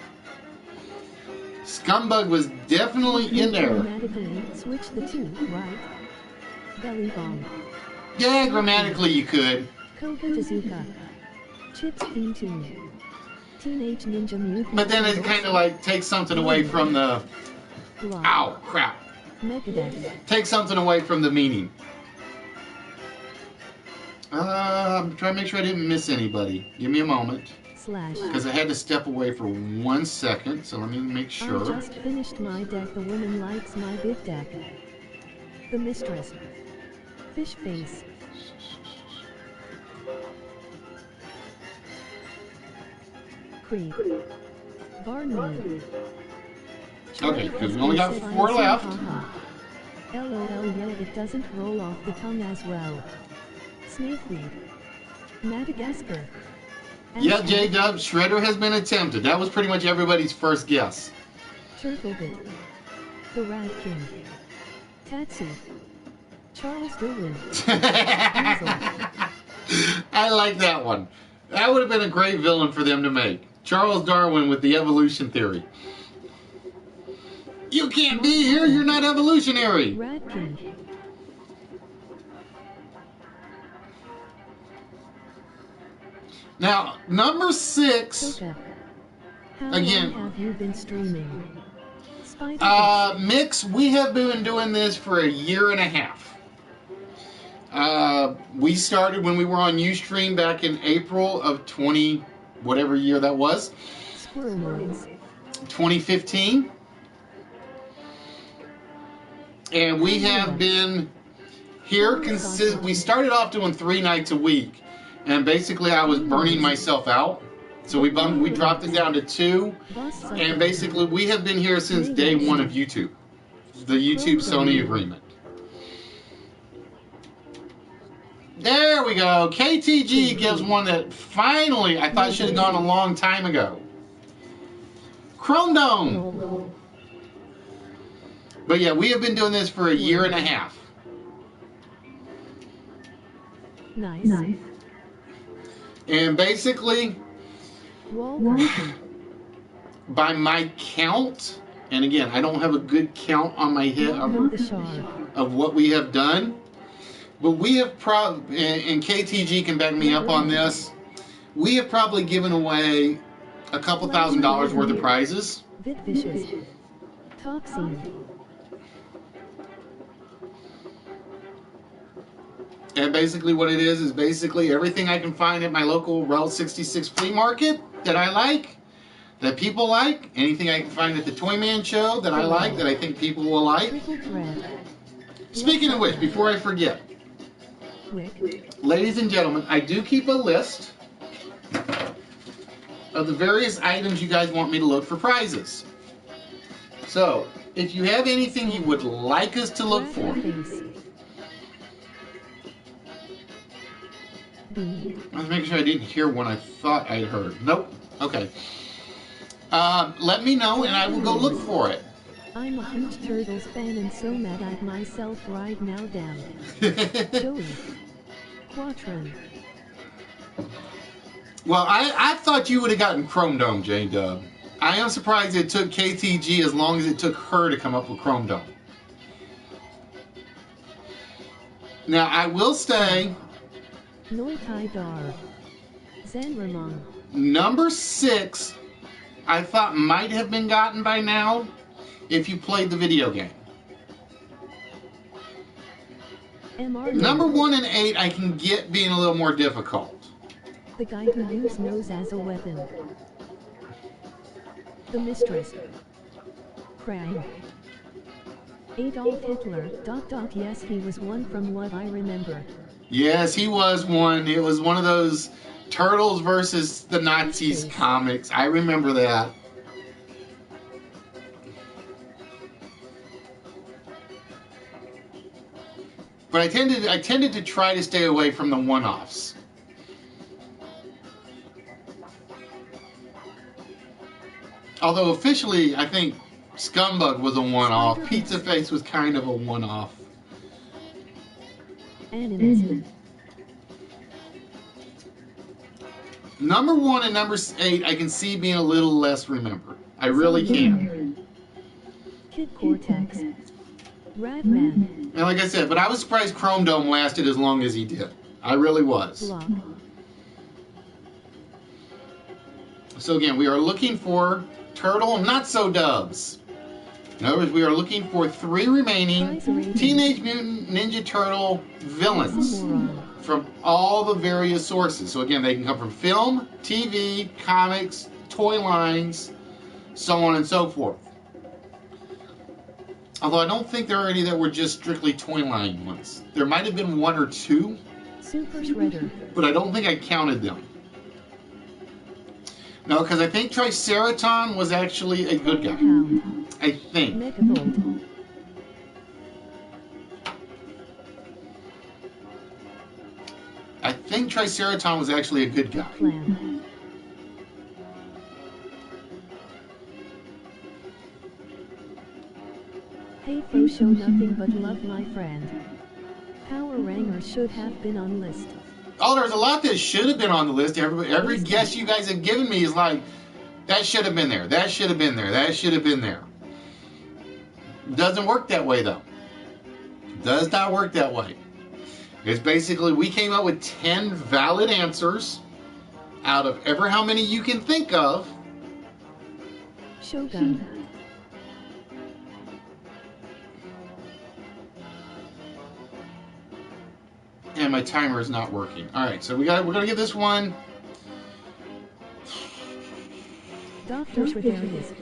Scumbug was definitely in there. Grammatically, switch the two, right? Belly Bomb. Yeah, grammatically you could. Koga Tezuka. Chips theme tune. Teenage Ninja Mutant. But then it kind of like takes something away from the... Ow, crap. Megadeth. Take something away from the meaning. I'm trying to make sure I didn't miss anybody. Give me a moment. Because I had to step away for 1 second, so let me make sure. I just finished my deck. The woman likes my big deck. The Mistress. Fish Face. Creep. Barney. Okay, because we only got 4 left. LOL, yeah, it doesn't roll off the tongue as well. Snakeweed. Madagascar. Yeah, J-Dub, Shredder has been attempted. That was pretty much everybody's first guess. Turtlebit. The Rat King. Tatsu. Charles Darwin. I like that one. That would have been a great villain for them to make. Charles Darwin with the evolution theory. You can't be here, you're not evolutionary. Rat King. Now, number 6. How again. long have you been streaming? Mix, we have been doing this for a year and a half. We started when we were on Ustream back in April of 20, whatever year that was. Hormones. 2015. And we have been here we started off doing 3 nights a week, and basically I was burning myself out, so we dropped it down to 2, and basically we have been here since day 1 of YouTube, the YouTube Sony agreement. There we go. KTG gives one that finally I thought should have gone a long time ago. Chrome Dome. But yeah, we have been doing this for a year and a half. Nice. And basically, by my count, and again, I don't have a good count on my head of what we have done, but we have and KTG can back me up on this, we have probably given away a couple $1,000s worth of prizes. Top scene. And basically what it is basically everything I can find at my local Route 66 flea market that I like, that people like, anything I can find at the Toy Man show that I like, that I think people will like. Speaking of which, before I forget, ladies and gentlemen, I do keep a list of the various items you guys want me to look for prizes. So, if you have anything you would like us to look for, I was making sure I didn't hear one I thought I'd heard. Nope. Okay. Let me know and I will go look for it. I'm a huge Turtles fan and so mad at myself right now, damn. Joey. Quatron. Well, I thought you would have gotten Chrome Dome, J-Dub. I am surprised it took KTG as long as it took her to come up with Chrome Dome. Now, I will say... Number 6, I thought might have been gotten by now if you played the video game. Number 1 and 8 I can get being a little more difficult. The guy who used nose as a weapon. The Mistress. Krang. Adolf Hitler. ... Yes, he was one from what I remember. Yes, he was one. It was one of those Turtles versus the Nazis comics. I remember that. But I tended to try to stay away from the one-offs. Although officially, I think Scumbug was a one-off. Pizza Face was kind of a one-off. Number 1 and number 8, I can see being a little less remembered. I really can. Kid Cortex. Radman. And like I said, but I was surprised Chrome Dome lasted as long as he did. I really was. Block. So again, we are looking for Turtle Not So Dubs. In other words, we are looking for 3 remaining Teenage Mutant Ninja Turtle villains from all the various sources. So again, they can come from film, TV, comics, toy lines, so on and so forth. Although I don't think there are any that were just strictly toy line ones. There might have been 1 or 2, Super Shredder, but I don't think I counted them. No, because I think Triceraton was actually a good guy. I think. Megabolt. I think Triceraton was actually a good guy. Clam. Hey Fo, show nothing but love, my friend. Power Rangers should have been on list. Oh, there's a lot that should have been on the list. Every guess you guys have given me is like, that should have been there. That should have been there. That should have been there. Doesn't work that way, though. Does not work that way. It's basically, we came up with 10 valid answers out of ever how many you can think of. Shogun. And my timer is not working. All right, so we're gonna give this one. Dr. Shreverius.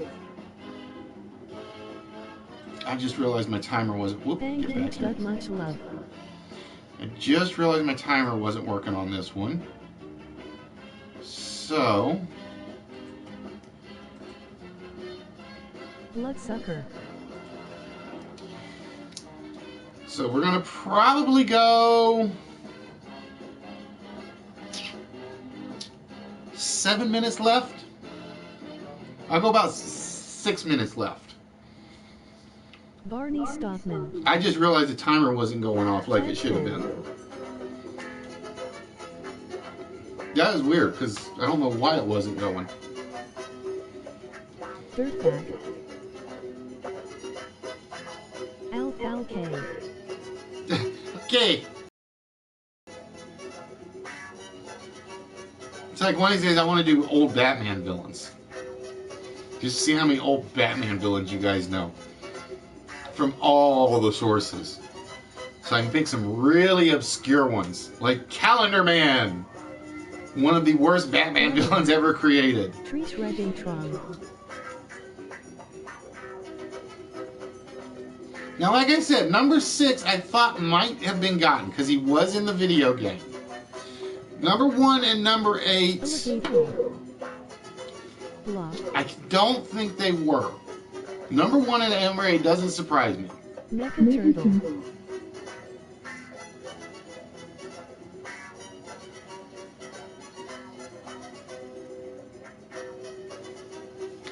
I just realized my timer wasn't. Whoop, Bang get back here. got much love. I just realized my timer wasn't working on this one. So, Bloodsucker. so we're gonna probably go 7 minutes left. I'll go about 6 minutes left. Barney Stockman. I just realized the timer wasn't going off like it should have been. That is weird because I don't know why it wasn't going. Dirtbag. Al K. Okay. It's like one of these days I want to do old Batman villains. Just to see how many old Batman villains you guys know. From all the sources. So I can pick some really obscure ones. Like Calendar Man. One of the worst Batman villains ever created. Trish Regatron. Now, like I said, number 6 I thought might have been gotten because he was in the video game. Number 1 and number 8, I don't think they were. Number 1 and number 8 doesn't surprise me. Mecha Turtle.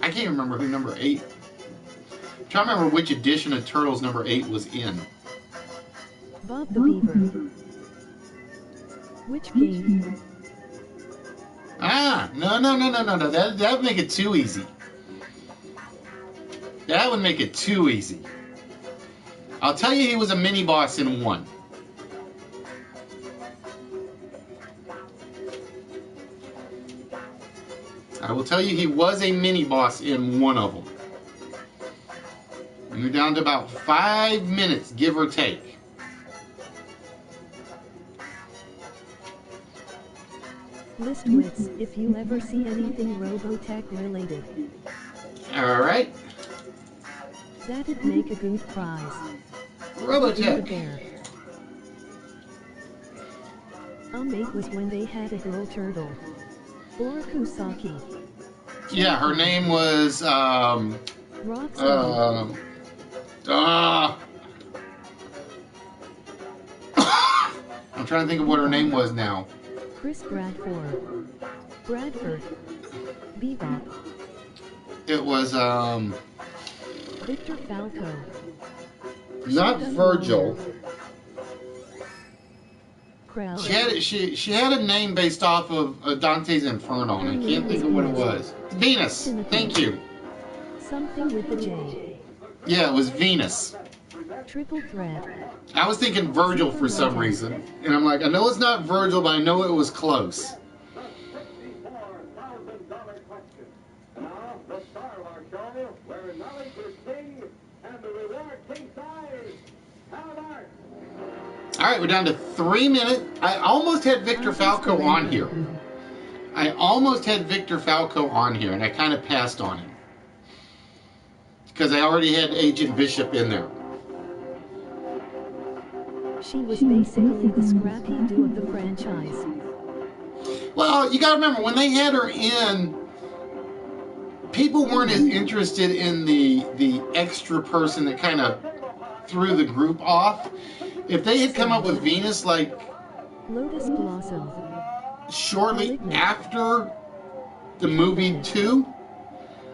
I can't remember who number 8. I'm trying to remember which edition of Turtles number 8 was in. Bob the Beaver. Which game? Ah, no. That would make it too easy. That would make it too easy. I'll tell you he was a mini boss in 1. I will tell you he was a mini boss in 1 of them. And we're down to about 5 minutes, give or take. List Wits if you ever see anything Robotech related. Alright. That'd make a good prize. Robotech. Mate was when they had a girl turtle. Or Kusaki. Yeah, her name was, Roxanne. I'm trying to think of what her name was now. Chris Bradford. Bebop. It was, Victor Falco. not Virgil. Crowley. She had a name based off of Dante's Inferno, and I can't think of what it was. Venus. Thank you. Something with the J. Yeah, it was Venus. Triple threat. I was thinking Virgil for some reason, and I'm like, I know it's not Virgil, but I know it was close. All right, we're down to 3 minutes. I almost had Victor Falco on here. And I kind of passed on him. Because I already had Agent Bishop in there. She was basically the Scrappy Doo of the franchise. Well, you got to remember, when they had her in, people weren't as interested in the extra person that kind of threw the group off. If they had come up with Venus like Lotus Blossom. Shortly after the movie 2,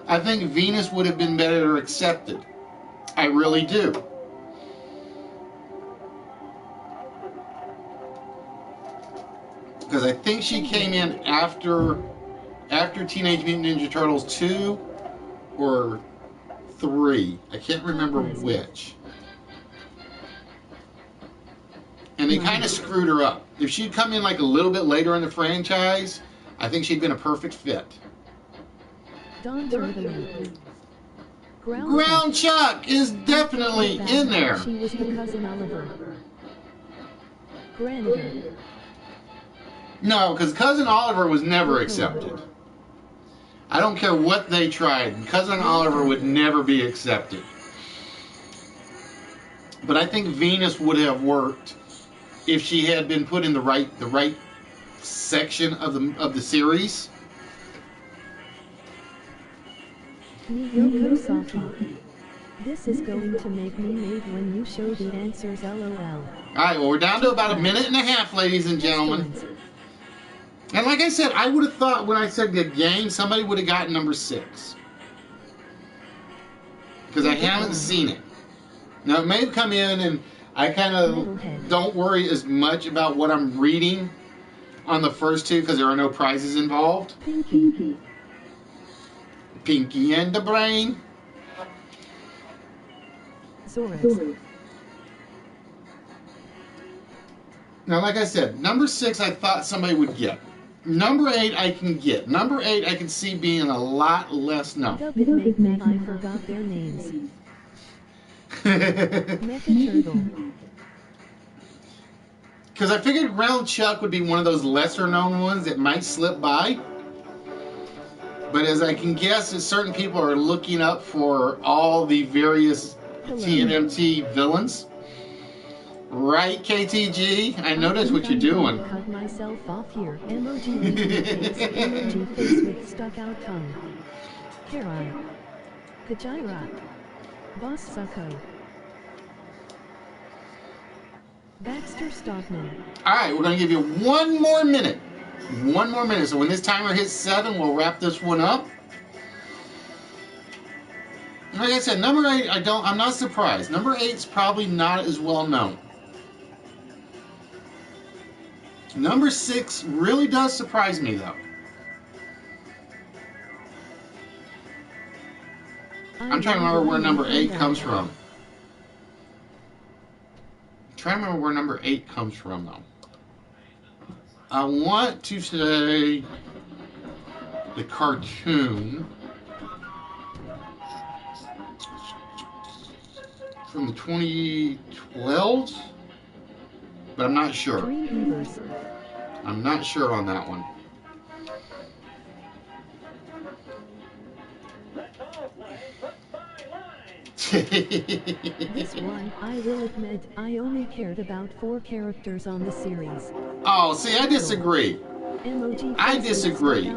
I think Venus would have been better accepted. I really do. Because I think she came in after Teenage Mutant Ninja Turtles 2 or 3. I can't remember which. And they kind of screwed her up. If she'd come in like a little bit later in the franchise, I think she'd been a perfect fit. Don Turtley. Ground Chuck is definitely in there. She was the cousin Oliver. Graniger. No, because Cousin Oliver was never accepted. I don't care what they tried. Cousin Oliver would never be accepted. But I think Venus would have worked if she had been put in the right section of the series. Miyoko Saki. This is going to make me mad when you show the answers, lol. Alright, well, we're down to about 1.5 minutes, ladies and gentlemen. And like I said, I would have thought when I said the game, somebody would have gotten number 6. Because I haven't seen it. Now, it may have come in, and I kind of don't worry as much about what I'm reading on the first 2 because there are no prizes involved. Pinky and the Brain. Now, like I said, number 6 I thought somebody would get. Number 8 I can get. Number 8 I can see being a lot less known. I forgot their names. Mecha Turtle. Because I figured Round Chuck would be one of those lesser known ones that might slip by. But as I can guess, that certain people are looking up for all the various TNMT villains. Right, KTG? I know that's what you're doing. Cut myself off here. Emoji face with stuck out tongue. Karai. Kajira. Boss Sucko. Baxter Stockman. Alright, we're going to give you 1 more minute. 1 more minute. So when this timer hits 7, we'll wrap this one up. Like I said, number 8, I'm not surprised. Number 8's probably not as well known. Number 6 really does surprise me, though. I'm trying to remember where number 8 comes from. I'm trying to remember where number 8 comes from, though. I want to say the cartoon from the 2012s, but I'm not sure. I'm not sure on that one. This one, I will admit, I only cared about 4 characters on the series. Oh, see, I disagree. I disagree.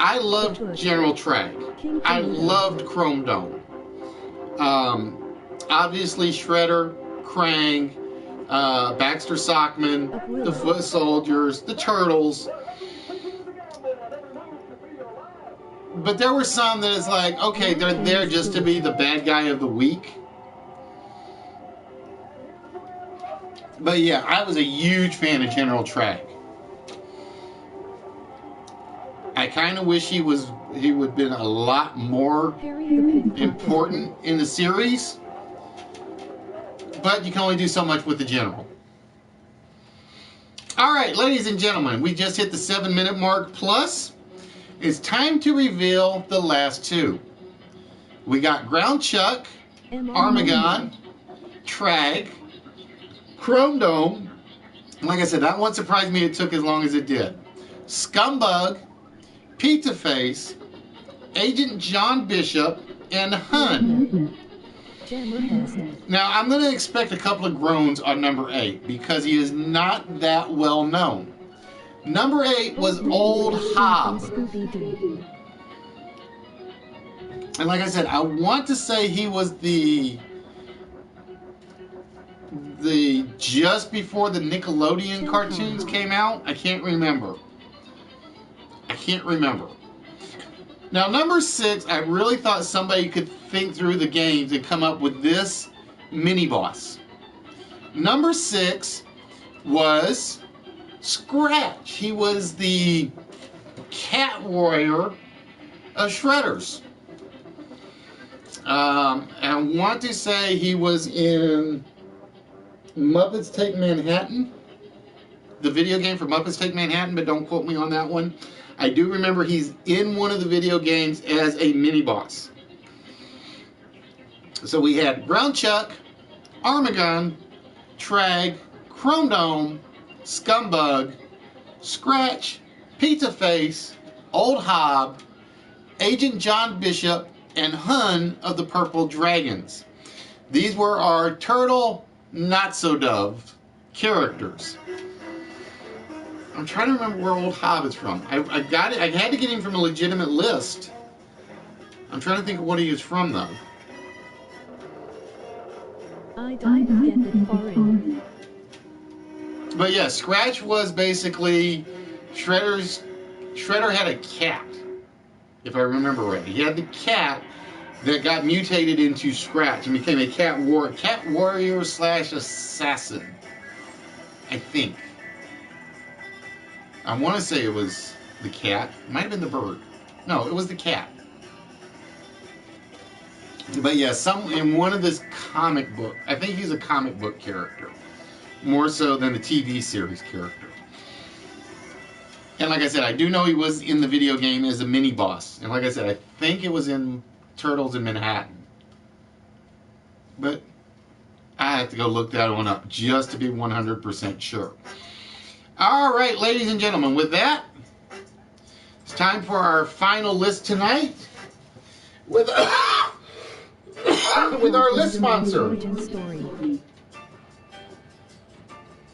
I loved General Trag. I loved Chrome Dome. Obviously, Shredder, Krang, Baxter Sockman, the Foot Soldiers, the Turtles. But there were some that is like, okay, they're there just to be the bad guy of the week. But yeah, I was a huge fan of General Trag. I kind of wish he would have been a lot more important in the series. But you can only do so much with the General. Alright, ladies and gentlemen, we just hit the 7-minute mark plus. It's time to reveal the last 2. We got Ground Chuck, Armagon, Trag, Chrome Dome. Like I said, that one surprised me it took as long as it did. Scumbug, Pizza Face, Agent John Bishop, and Hun. Now, I'm going to expect a couple of groans on number 8 because he is not that well known. Number 8 was Old Hob. And like I said, I want to say he was the just before the Nickelodeon cartoons came out. I can't remember. Now, number 6, I really thought somebody could think through the games and come up with this mini-boss. Number 6 was Scratch. He was the cat warrior of Shredders. I want to say he was in Muppets Take Manhattan, the video game for Muppets Take Manhattan, but don't quote me on that one. I do remember he's in one of the video games as a mini-boss. So we had Ground Chuck, Armagon, Trag, Chrome Dome, Scumbug, Scratch, Pizza Face, Old Hob, Agent John Bishop, and Hun of the Purple Dragons. These were our Turtle Not So Dove characters. I'm trying to remember where Old Hobbit's from. I got it. I had to get him from a legitimate list. I'm trying to think of what he is from, though. I don't get that far in. But yeah, Scratch was basically Shredder had a cat, if I remember right. He had the cat that got mutated into Scratch and became a cat warrior / assassin. I think. I want to say it was the cat. It might have been the bird. No, it was the cat. But yeah, in one of this comic book, I think he's a comic book character, more so than the TV series character. And like I said, I do know he was in the video game as a mini boss. And like I said, I think it was in Turtles in Manhattan. But I have to go look that one up just to be 100% sure. All right, ladies and gentlemen, with that, it's time for our final list tonight with with our list sponsor.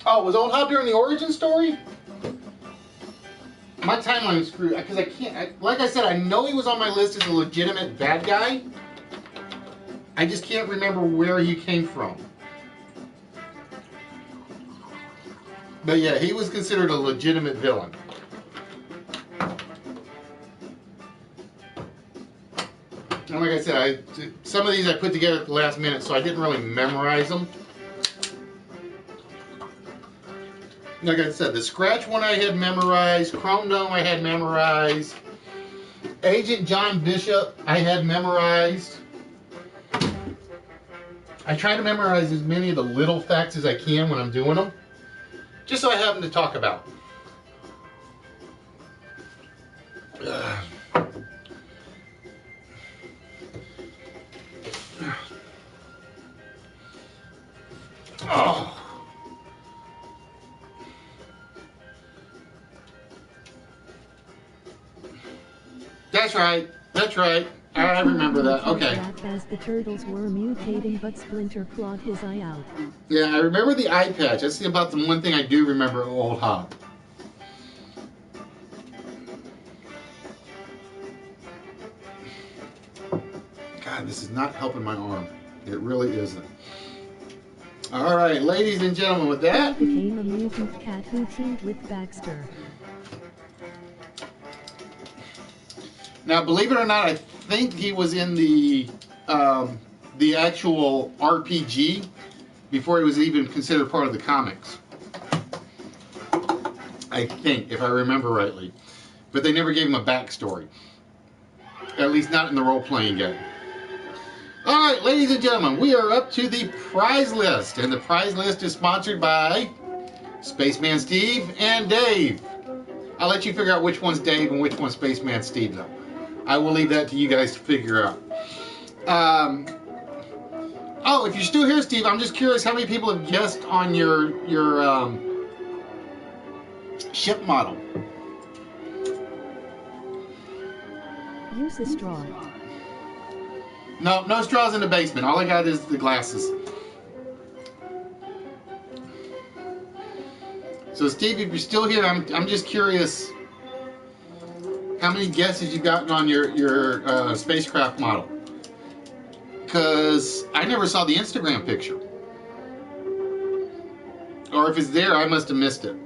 Oh, was Old Hob during the origin story? My timeline is screwed because I can't. Like I said, I know he was on my list as a legitimate bad guy. I just can't remember where he came from. But yeah, he was considered a legitimate villain. And like I said, some of these I put together at the last minute, so I didn't really memorize them. Like I said, the Scratch one I had memorized, Chrome Dome I had memorized, Agent John Bishop I had memorized. I try to memorize as many of the little facts as I can when I'm doing them, just so I have them to talk about. Oh. That's right. That's right. I remember that. Okay. As the turtles were mutating, but Splinter clawed his eye out. Yeah, I remember the eye patch. That's about the one thing I do remember of Old Hob. God, this is not helping my arm. It really isn't. All right, ladies and gentlemen, with that, became a mutant cat who teamed with Baxter. Now, believe it or not, I think he was in the actual RPG before he was even considered part of the comics. I think, if I remember rightly. But they never gave him a backstory. At least not in the role-playing game. Alright, ladies and gentlemen, we are up to the prize list. And the prize list is sponsored by Spaceman Steve and Dave. I'll let you figure out which one's Dave and which one's Spaceman Steve, though. I will leave that to you guys to figure out. Oh, if you're still here, Steve, I'm just curious how many people have guessed on your ship model. Use a straw. No, no straws in the basement. All I got is the glasses. So, Steve, if you're still here, I'm just curious how many guesses you've gotten on your spacecraft model. Because I never saw the Instagram picture. Or if it's there, I must have missed it.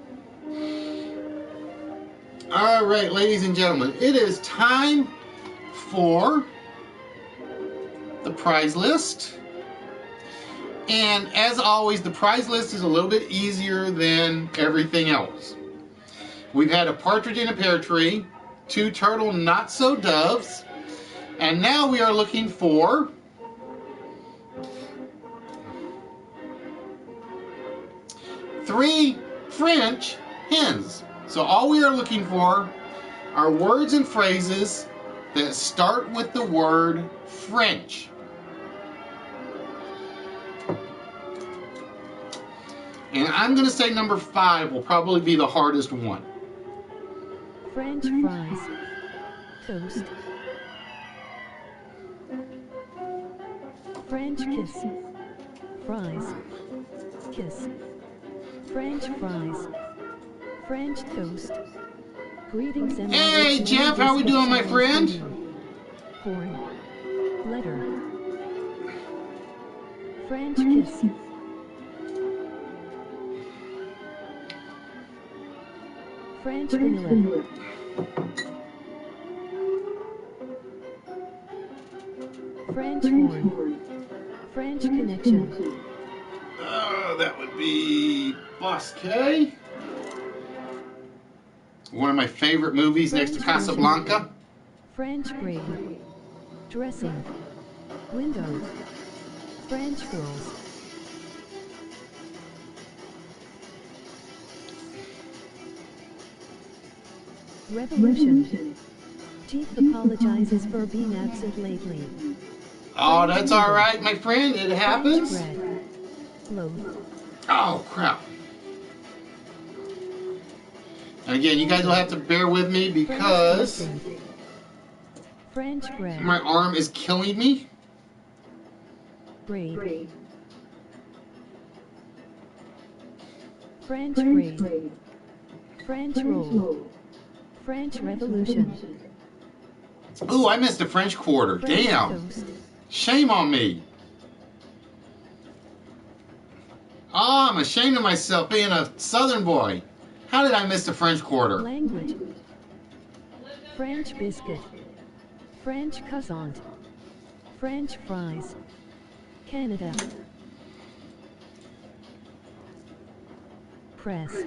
All right, ladies and gentlemen, it is time for the prize list. And as always, the prize list is a little bit easier than everything else. We've had a partridge in a pear tree, 2 turtle not so doves, and now we are looking for three French hens. So all we are looking for are words and phrases that start with the word French. And I'm going to say number 5 will probably be the hardest one. French fries. Toast. French kiss. Fries. Kiss. French fries. French toast. Greetings and Hey, Jeff, how we doing, my friend? Corn. Letter. French kiss. French vanilla. French horn. French connection. Oh, that would be Bosque. One of my favorite movies French next to Casablanca. French braid. Dressing. Window. French girls. Revolution. Chief apologizes for being absent lately. Oh, that's all right, my friend. It happens. French bread. Loaf. Oh, crap. And again, you guys will have to bear with me because French bread. my arm is killing me. Braid. French braid. French roll. French revolution. Ooh, I missed a French Quarter. French Damn. toast. Shame on me. Oh, I'm ashamed of myself being a Southern boy. How did I miss the French Quarter? Language. French biscuit. French croissant. French fries. Canada. Press.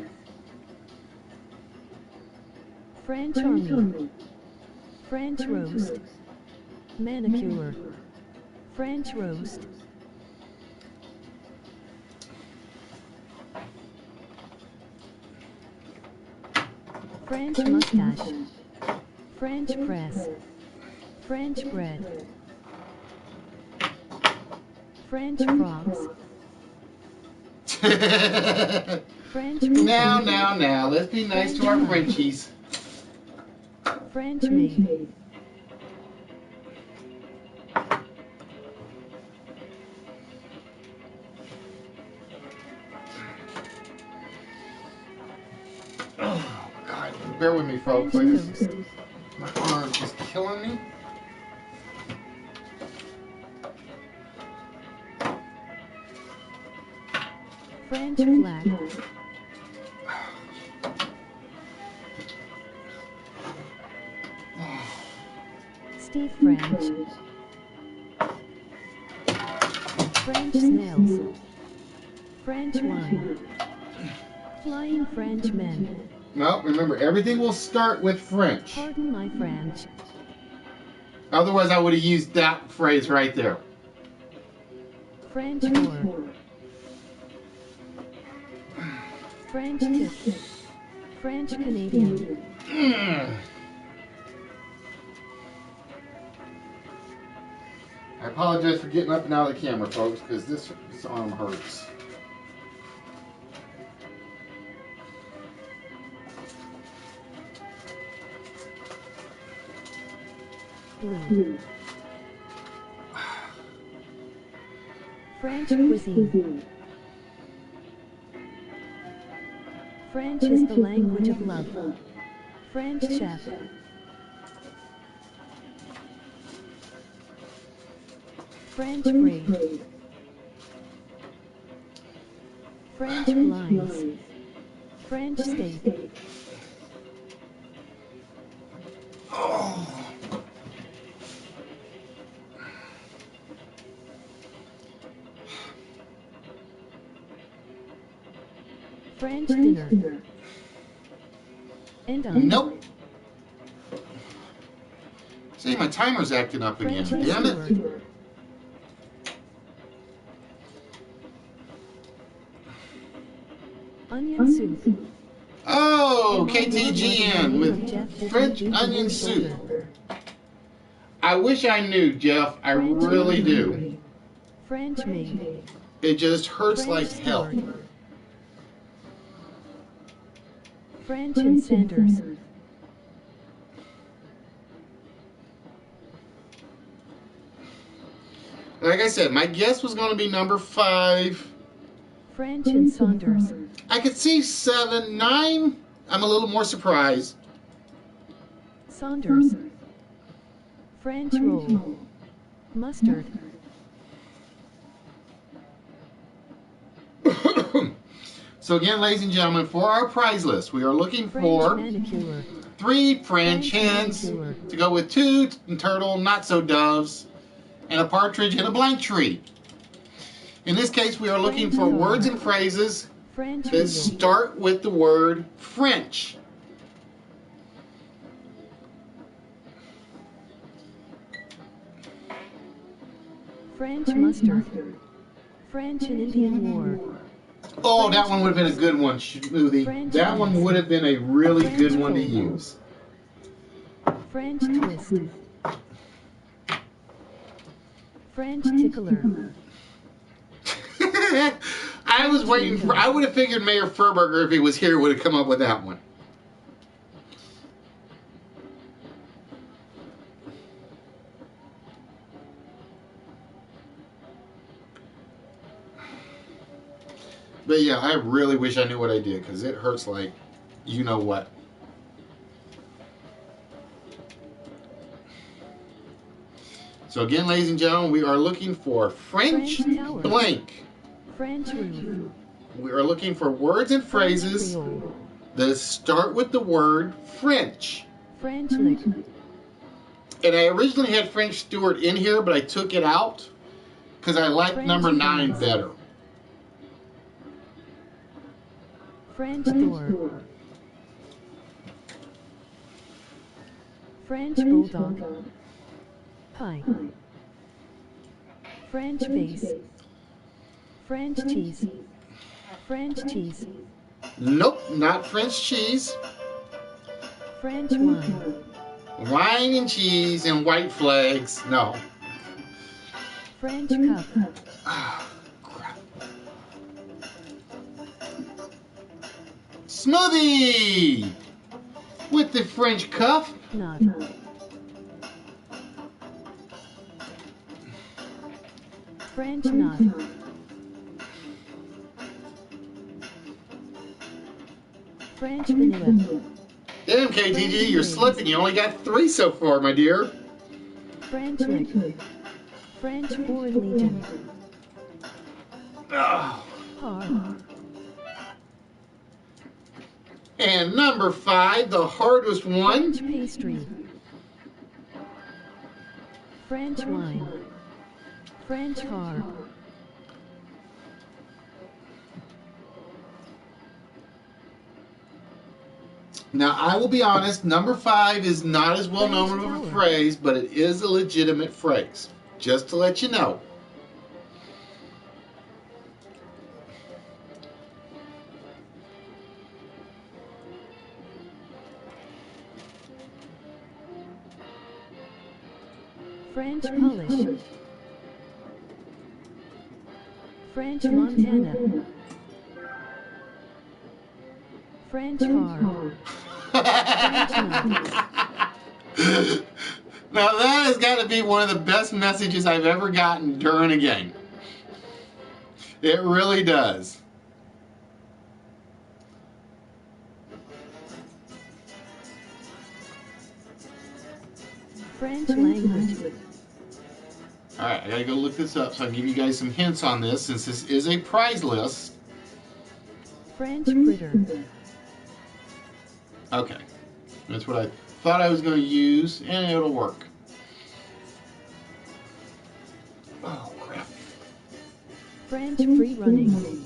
French army. French roast. Manicure. French roast. French mustache. French press. French bread. French frogs. French Now, let's be nice to our Frenchies. French maid. Oh, God. Bear with me, folks. French Please. toast. My arm is killing me. French flag. Steve French. French snails. French wine. Flying Frenchmen. No, remember, everything will start with French. Pardon my French. Otherwise, I would have used that phrase right there. French whore. French tip. French Canadian. I apologize for getting up and out of the camera, folks, because this arm hurts. Blue. French cuisine. French is the language of love. French chef. French braid. French blinds. French steak. Oh. French dinner. And Nope. See, my timer's acting up again. French Damn it. steward. Onion soup. Oh, KTGN with French onion soup. I wish I knew, Jeff. I really do. French maid. It just hurts French like hell. steward. French and Sanders. Like Like I said, my guess was going to be number 5. French and Saunders. I could see 7, 9. I'm a little more surprised. Saunders. French roll. Mustard. So again, ladies and gentlemen, for our prize list, we are looking French for manicure. 3 French hens manicure. to go with 2 turtle not-so-doves and a partridge in a blank tree. In this case, we are looking for words and phrases French that wheel. start with the word French. French mustard. French and Indian War. Oh, that one would have been a good one, Smoothie. That one would have been a really good one to use. French twist. French tickler. I was waiting for, I would have figured Mayor Furberger, if he was here, would have come up with that one. But yeah, I really wish I knew what I did, because it hurts like you know what. So again, ladies and gentlemen, we are looking for French tower. blank. French roof. We are looking for words and phrases Creole. that start with the word French. French lick. And I originally had French Stewart in here, but I took it out because I like French number 9 fries. better. French door. French bulldog. Pie. French vase. French cheese. French cheese. Nope, not French cheese. French wine. Wine and cheese and white flags. No. French cup. Ah, crap. Smoothie! With the French cuff. Knot. French knot. French vanilla. Damn, KTG, you're slipping. You only got 3 so far, my dear. French lick. French Foreign Legion. Ah. Hard. And number 5, the hardest one. French pastry. French wine. French harp. Now, I will be honest, number 5 is not as well known of a phrase, but it is a legitimate phrase. Just to let you know. French polish. French Montana. French car. Now that has got to be one of the best messages I've ever gotten during a game. It really does. French language. Alright, I gotta go look this up so I can give you guys some hints on this, since this is a prize list. French fritter. Okay. That's what I thought I was going to use, and it'll work. Oh, crap. French free running.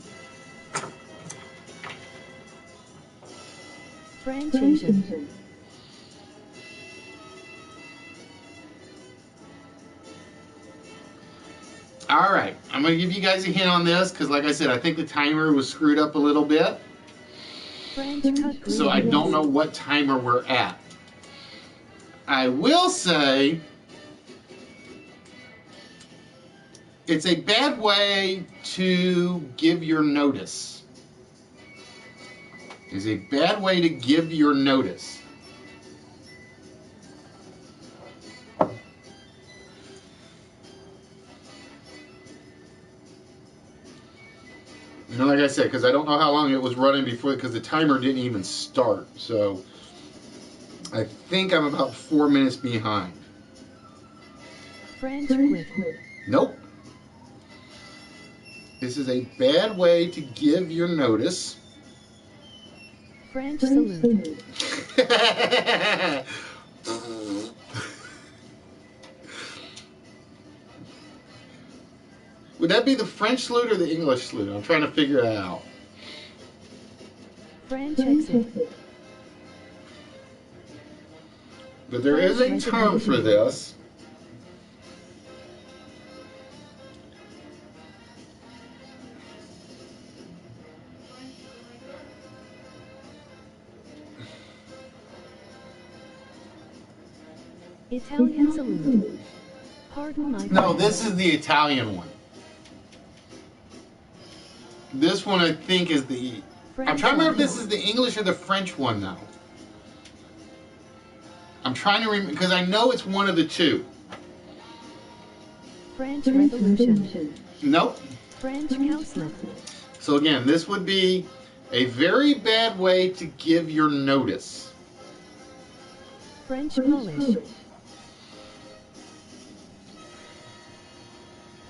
French Asian. Alright, I'm going to give you guys a hint on this, because like I said, I think the timer was screwed up a little bit. French cut So I don't know what timer we're at. I will say it's a bad way to give your notice. It's a bad way to give your notice. And like I said, because I don't know how long it was running before, because the timer didn't even start. So I think I'm about 4 minutes behind. French whip. Nope. This is a bad way to give your notice. French salute. Would that be the French salute or the English salute? I'm trying to figure that out. French exit. But there is a term for this. Italian salute. Pardon my... No, this is the Italian one. This one I think is the... I'm trying to remember if this is the English or the French one now. I'm trying to remember, because I know it's one of the two. French revolution. Nope. French cowslip. So again, this would be a very bad way to give your notice. French polish.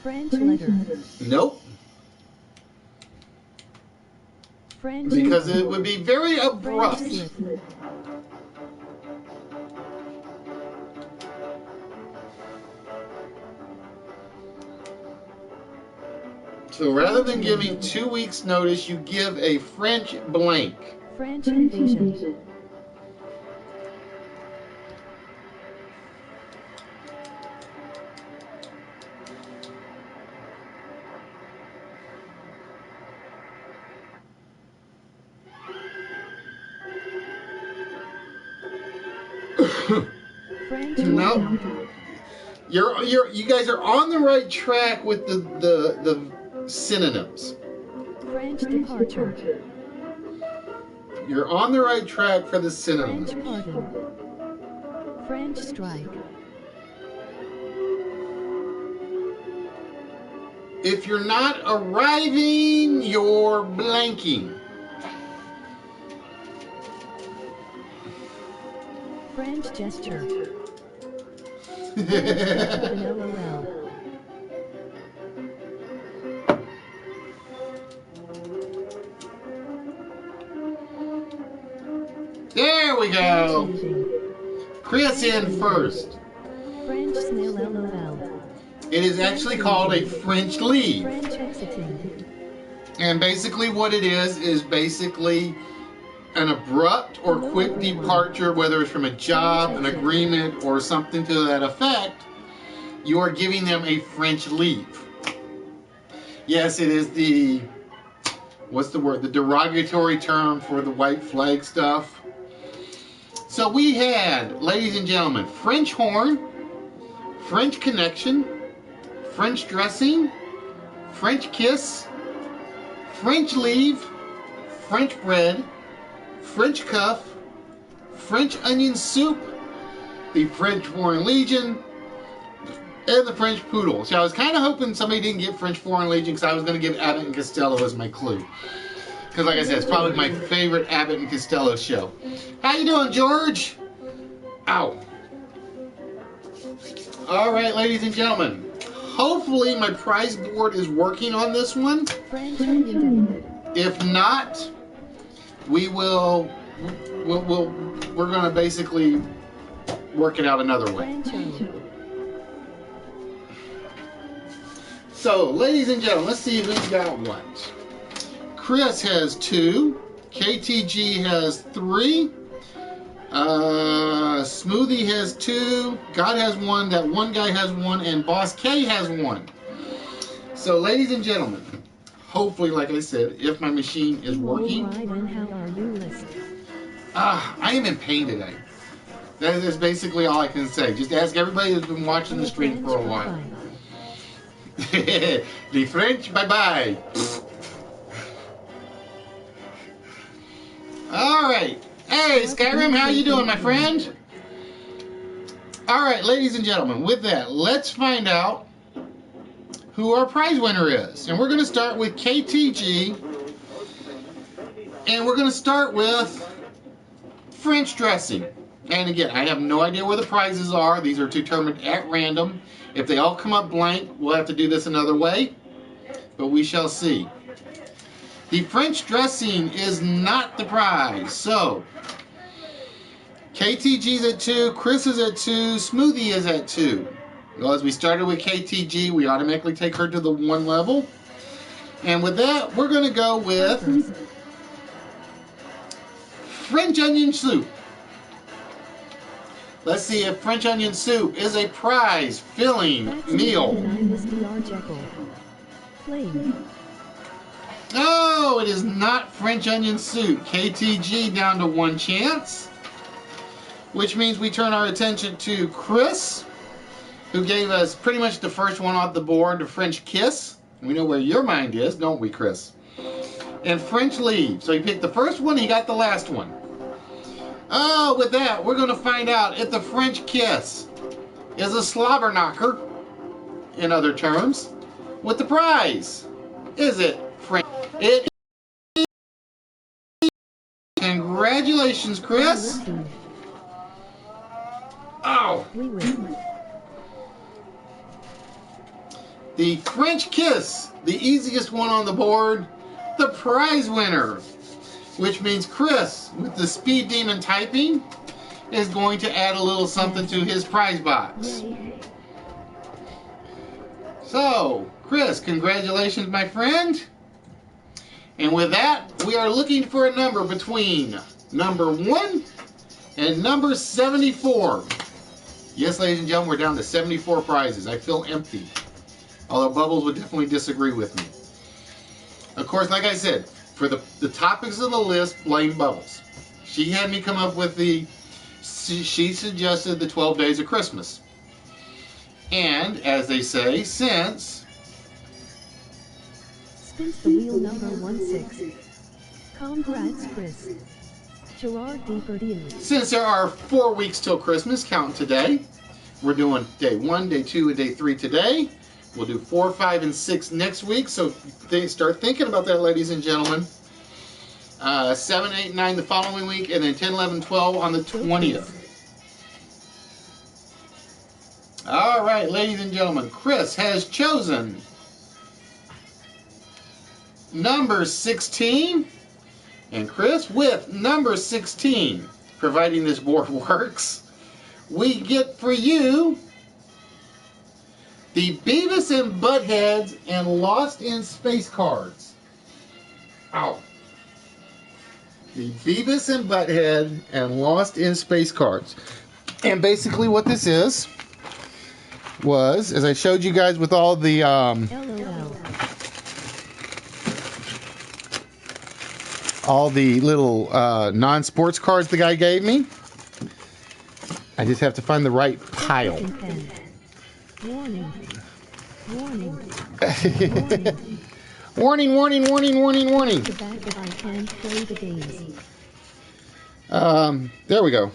French letter. Nope. French... Because it would be very abrupt. French slip. So rather than giving 2 weeks notice, you give a French blank. French invasion. French No. You guys are on the right track with the synonyms. French departure. You're on the right track for the synonyms. French pardon. French strike. If you're not arriving, you're blanking. French gesture. French LOL. There we go. Chris in first. French snail LOL. It is actually called a French leave. French exiting. And basically what it is basically an abrupt or quick departure, whether it's from a job, an agreement, or something to that effect. You are giving them a French leave. Yes, it is the, what's the word? The derogatory term for the white flag stuff. So we had, ladies and gentlemen, French horn, French connection, French dressing, French kiss, French leave, French bread, French cuff, French onion soup, the French Foreign Legion, and the French poodle. So I was kind of hoping somebody didn't get French Foreign Legion, because I was going to give Abbott and Costello as my clue. Because like I said, it's probably my favorite Abbott and Costello show. How you doing, George? Ow. All right, ladies and gentlemen. Hopefully my prize board is working on this one. If not, we're going to basically work it out another way. So, ladies and gentlemen, let's see who's got what. Chris has 2. KTG has 3. Smoothie has 2. God has 1. That one guy has 1. And Boss K has 1. So, ladies and gentlemen, hopefully, like I said, if my machine is working. I am in pain today. That is basically all I can say. Just ask everybody who's been watching the stream for a while. The French, bye-bye. Alright. Hey, Skyrim, how you doing, my friend? Alright, ladies and gentlemen, with that, let's find out who our prize winner is. And we're going to start with KTG And we're going to start with French dressing. And again, I have no idea where the prizes are. These are determined at random. If they all come up blank, we'll have to do this another way. But we shall see. The French dressing is not the prize. So, KTG's at 2, Chris is at 2, Smoothie is at 2. Well, as we started with KTG, we automatically take her to the 1 level. And with that, we're going to go with French onion soup. Let's see if French onion soup is a prize filling meal. No, it is not French onion soup. KTG down to 1 chance, which means we turn our attention to Chris, who gave us pretty much the first one off the board, the French kiss. We know where your mind is, don't we, Chris? And French leave. So he picked the first one, he got the last one. Oh, with that, we're going to find out if the French kiss is a slobber knocker, in other terms, with the prize. Is it French? It is. Congratulations, Chris. Oh. The French kiss, the easiest one on the board, the prize winner. Which means Chris, with the Speed Demon typing, is going to add a little something to his prize box. So, Chris, congratulations, my friend. And with that, we are looking for a number between number 1 and number 74. Yes, ladies and gentlemen, we're down to 74 prizes. I feel empty. Although Bubbles would definitely disagree with me. Of course, like I said, for the topics of the list, blame Bubbles. She had me come up with she suggested the 12 Days of Christmas. And, as they say, since spins the wheel number 16. Congrats, Chris. Gerard D. Perdue. Since there are 4 weeks till Christmas, counting today, we're doing day 1, day 2, and day 3 today. We'll do 4, 5, and 6 next week, so start thinking about that, ladies and gentlemen. 7, 8, 9 the following week, and then 10, 11, 12 on the 20th. All right, ladies and gentlemen, Chris has chosen number 16. And Chris, with number 16, providing this board works, we get for you the Beavis and Buttheads and Lost in Space cards. Ow. The Beavis and Butthead and Lost in Space cards. And basically what this was, as I showed you guys with all the little non-sports cards the guy gave me. I just have to find the right pile. Warning. Warning. Warning, warning, warning, warning, warning. The back of I can't play the games. There we go.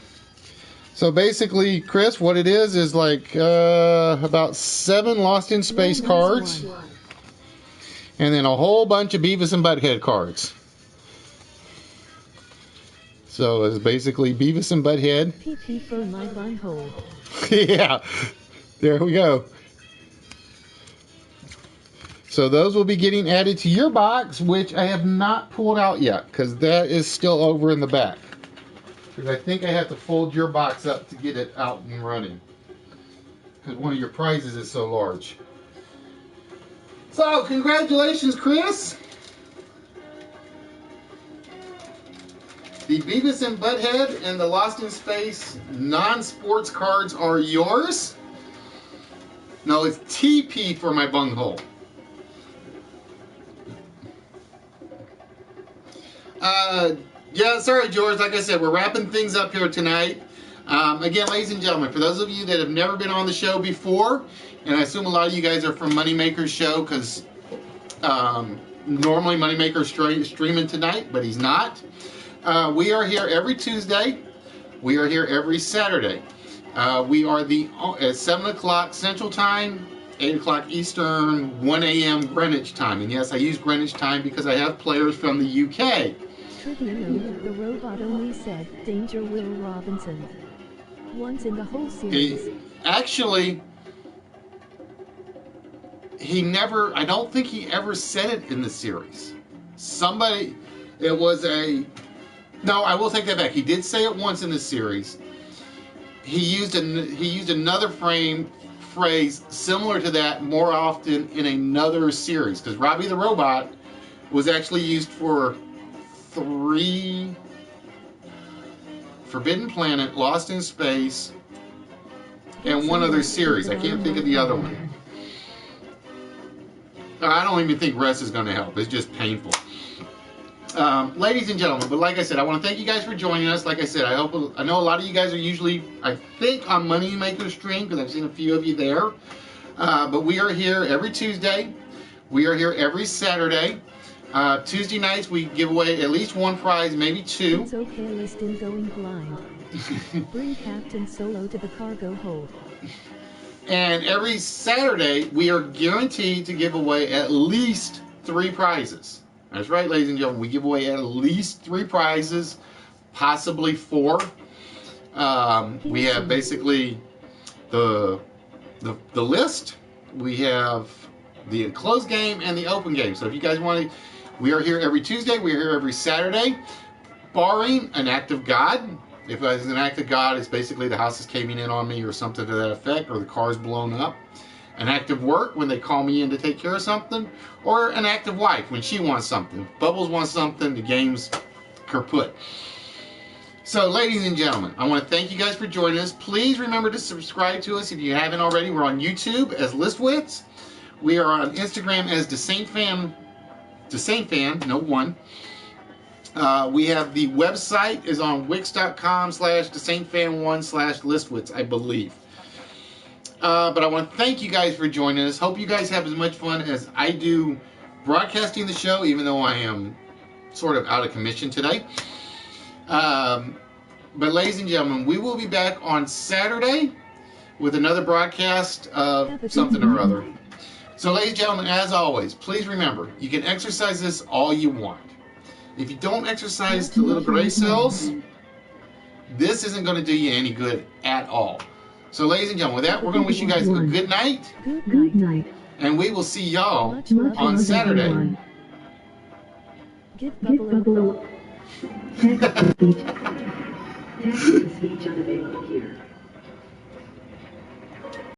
So basically, Chris, what it is like about 7 Lost in Space cards. And then a whole bunch of Beavis and Butthead cards. So it's basically Beavis and Butthead. PP for my bunghole. Yeah, there we go. So those will be getting added to your box, which I have not pulled out yet, because that is still over in the back. Because I think I have to fold your box up to get it out and running. Because one of your prizes is so large. So, congratulations, Chris. The Beavis and Butthead and the Lost in Space non-sports cards are yours. No, it's TP for my bunghole. Yeah, sorry, George. Like I said, we're wrapping things up here tonight. Again, ladies and gentlemen, for those of you that have never been on the show before, and I assume a lot of you guys are from Moneymaker's show, because normally Moneymaker's streaming tonight, but he's not. We are here every Tuesday. We are here every Saturday. We are at 7 o'clock Central Time, 8 o'clock Eastern, 1 a.m. Greenwich Time. And yes, I use Greenwich Time because I have players from the UK. Trivia note, the robot only said, "Danger Will Robinson" once in the whole series. Actually, I don't think he ever said it in the series. No, I will take that back. He did say it once in the series. He used another phrase similar to that more often in another series, because Robbie the Robot was actually used for 3: Forbidden Planet, Lost in Space, and one other series. I can't think of the other one. I don't even think rest is going to help. It's just painful. Ladies and gentlemen, but like I said, I want to thank you guys for joining us. Like I said, I know a lot of you guys are usually, I think, on Moneymaker stream, because I've seen a few of you there. But we are here every Tuesday. We are here every Saturday. Tuesday nights we give away at least one prize, maybe 2. It's okay, Liston going blind. Bring Captain Solo to the cargo hold. And every Saturday we are guaranteed to give away at least 3 prizes. That's right, ladies and gentlemen. We give away at least 3 prizes, possibly 4. We have basically the list. We have the enclosed game and the open game. So if you guys want to, we are here every Tuesday. We are here every Saturday, barring an act of God. If it's an act of God, it's basically the house is caving in on me or something to that effect, or the car's blown up. An act of work, when they call me in to take care of something, or an act of wife, when she wants something. Bubbles wants something, the game's kaput. So, ladies and gentlemen, I want to thank you guys for joining us. Please remember to subscribe to us if you haven't already. We're on YouTube as Wits. We are on Instagram as DeSaintFan, no one. We have the website is on wix.com/DeSaintFan1/Listwits, I believe. But I want to thank you guys for joining us. Hope you guys have as much fun as I do broadcasting the show, even though I am sort of out of commission today. But ladies and gentlemen, we will be back on Saturday with another broadcast of something or other. So ladies and gentlemen, as always, please remember, you can exercise this all you want. If you don't exercise the little gray cells, this isn't going to do you any good at all. So ladies and gentlemen, with that, we're going to wish you guys a good night. Good night. And we will see y'all on Saturday. Give Bubble a... Text to speech. Text to speech unavailable here.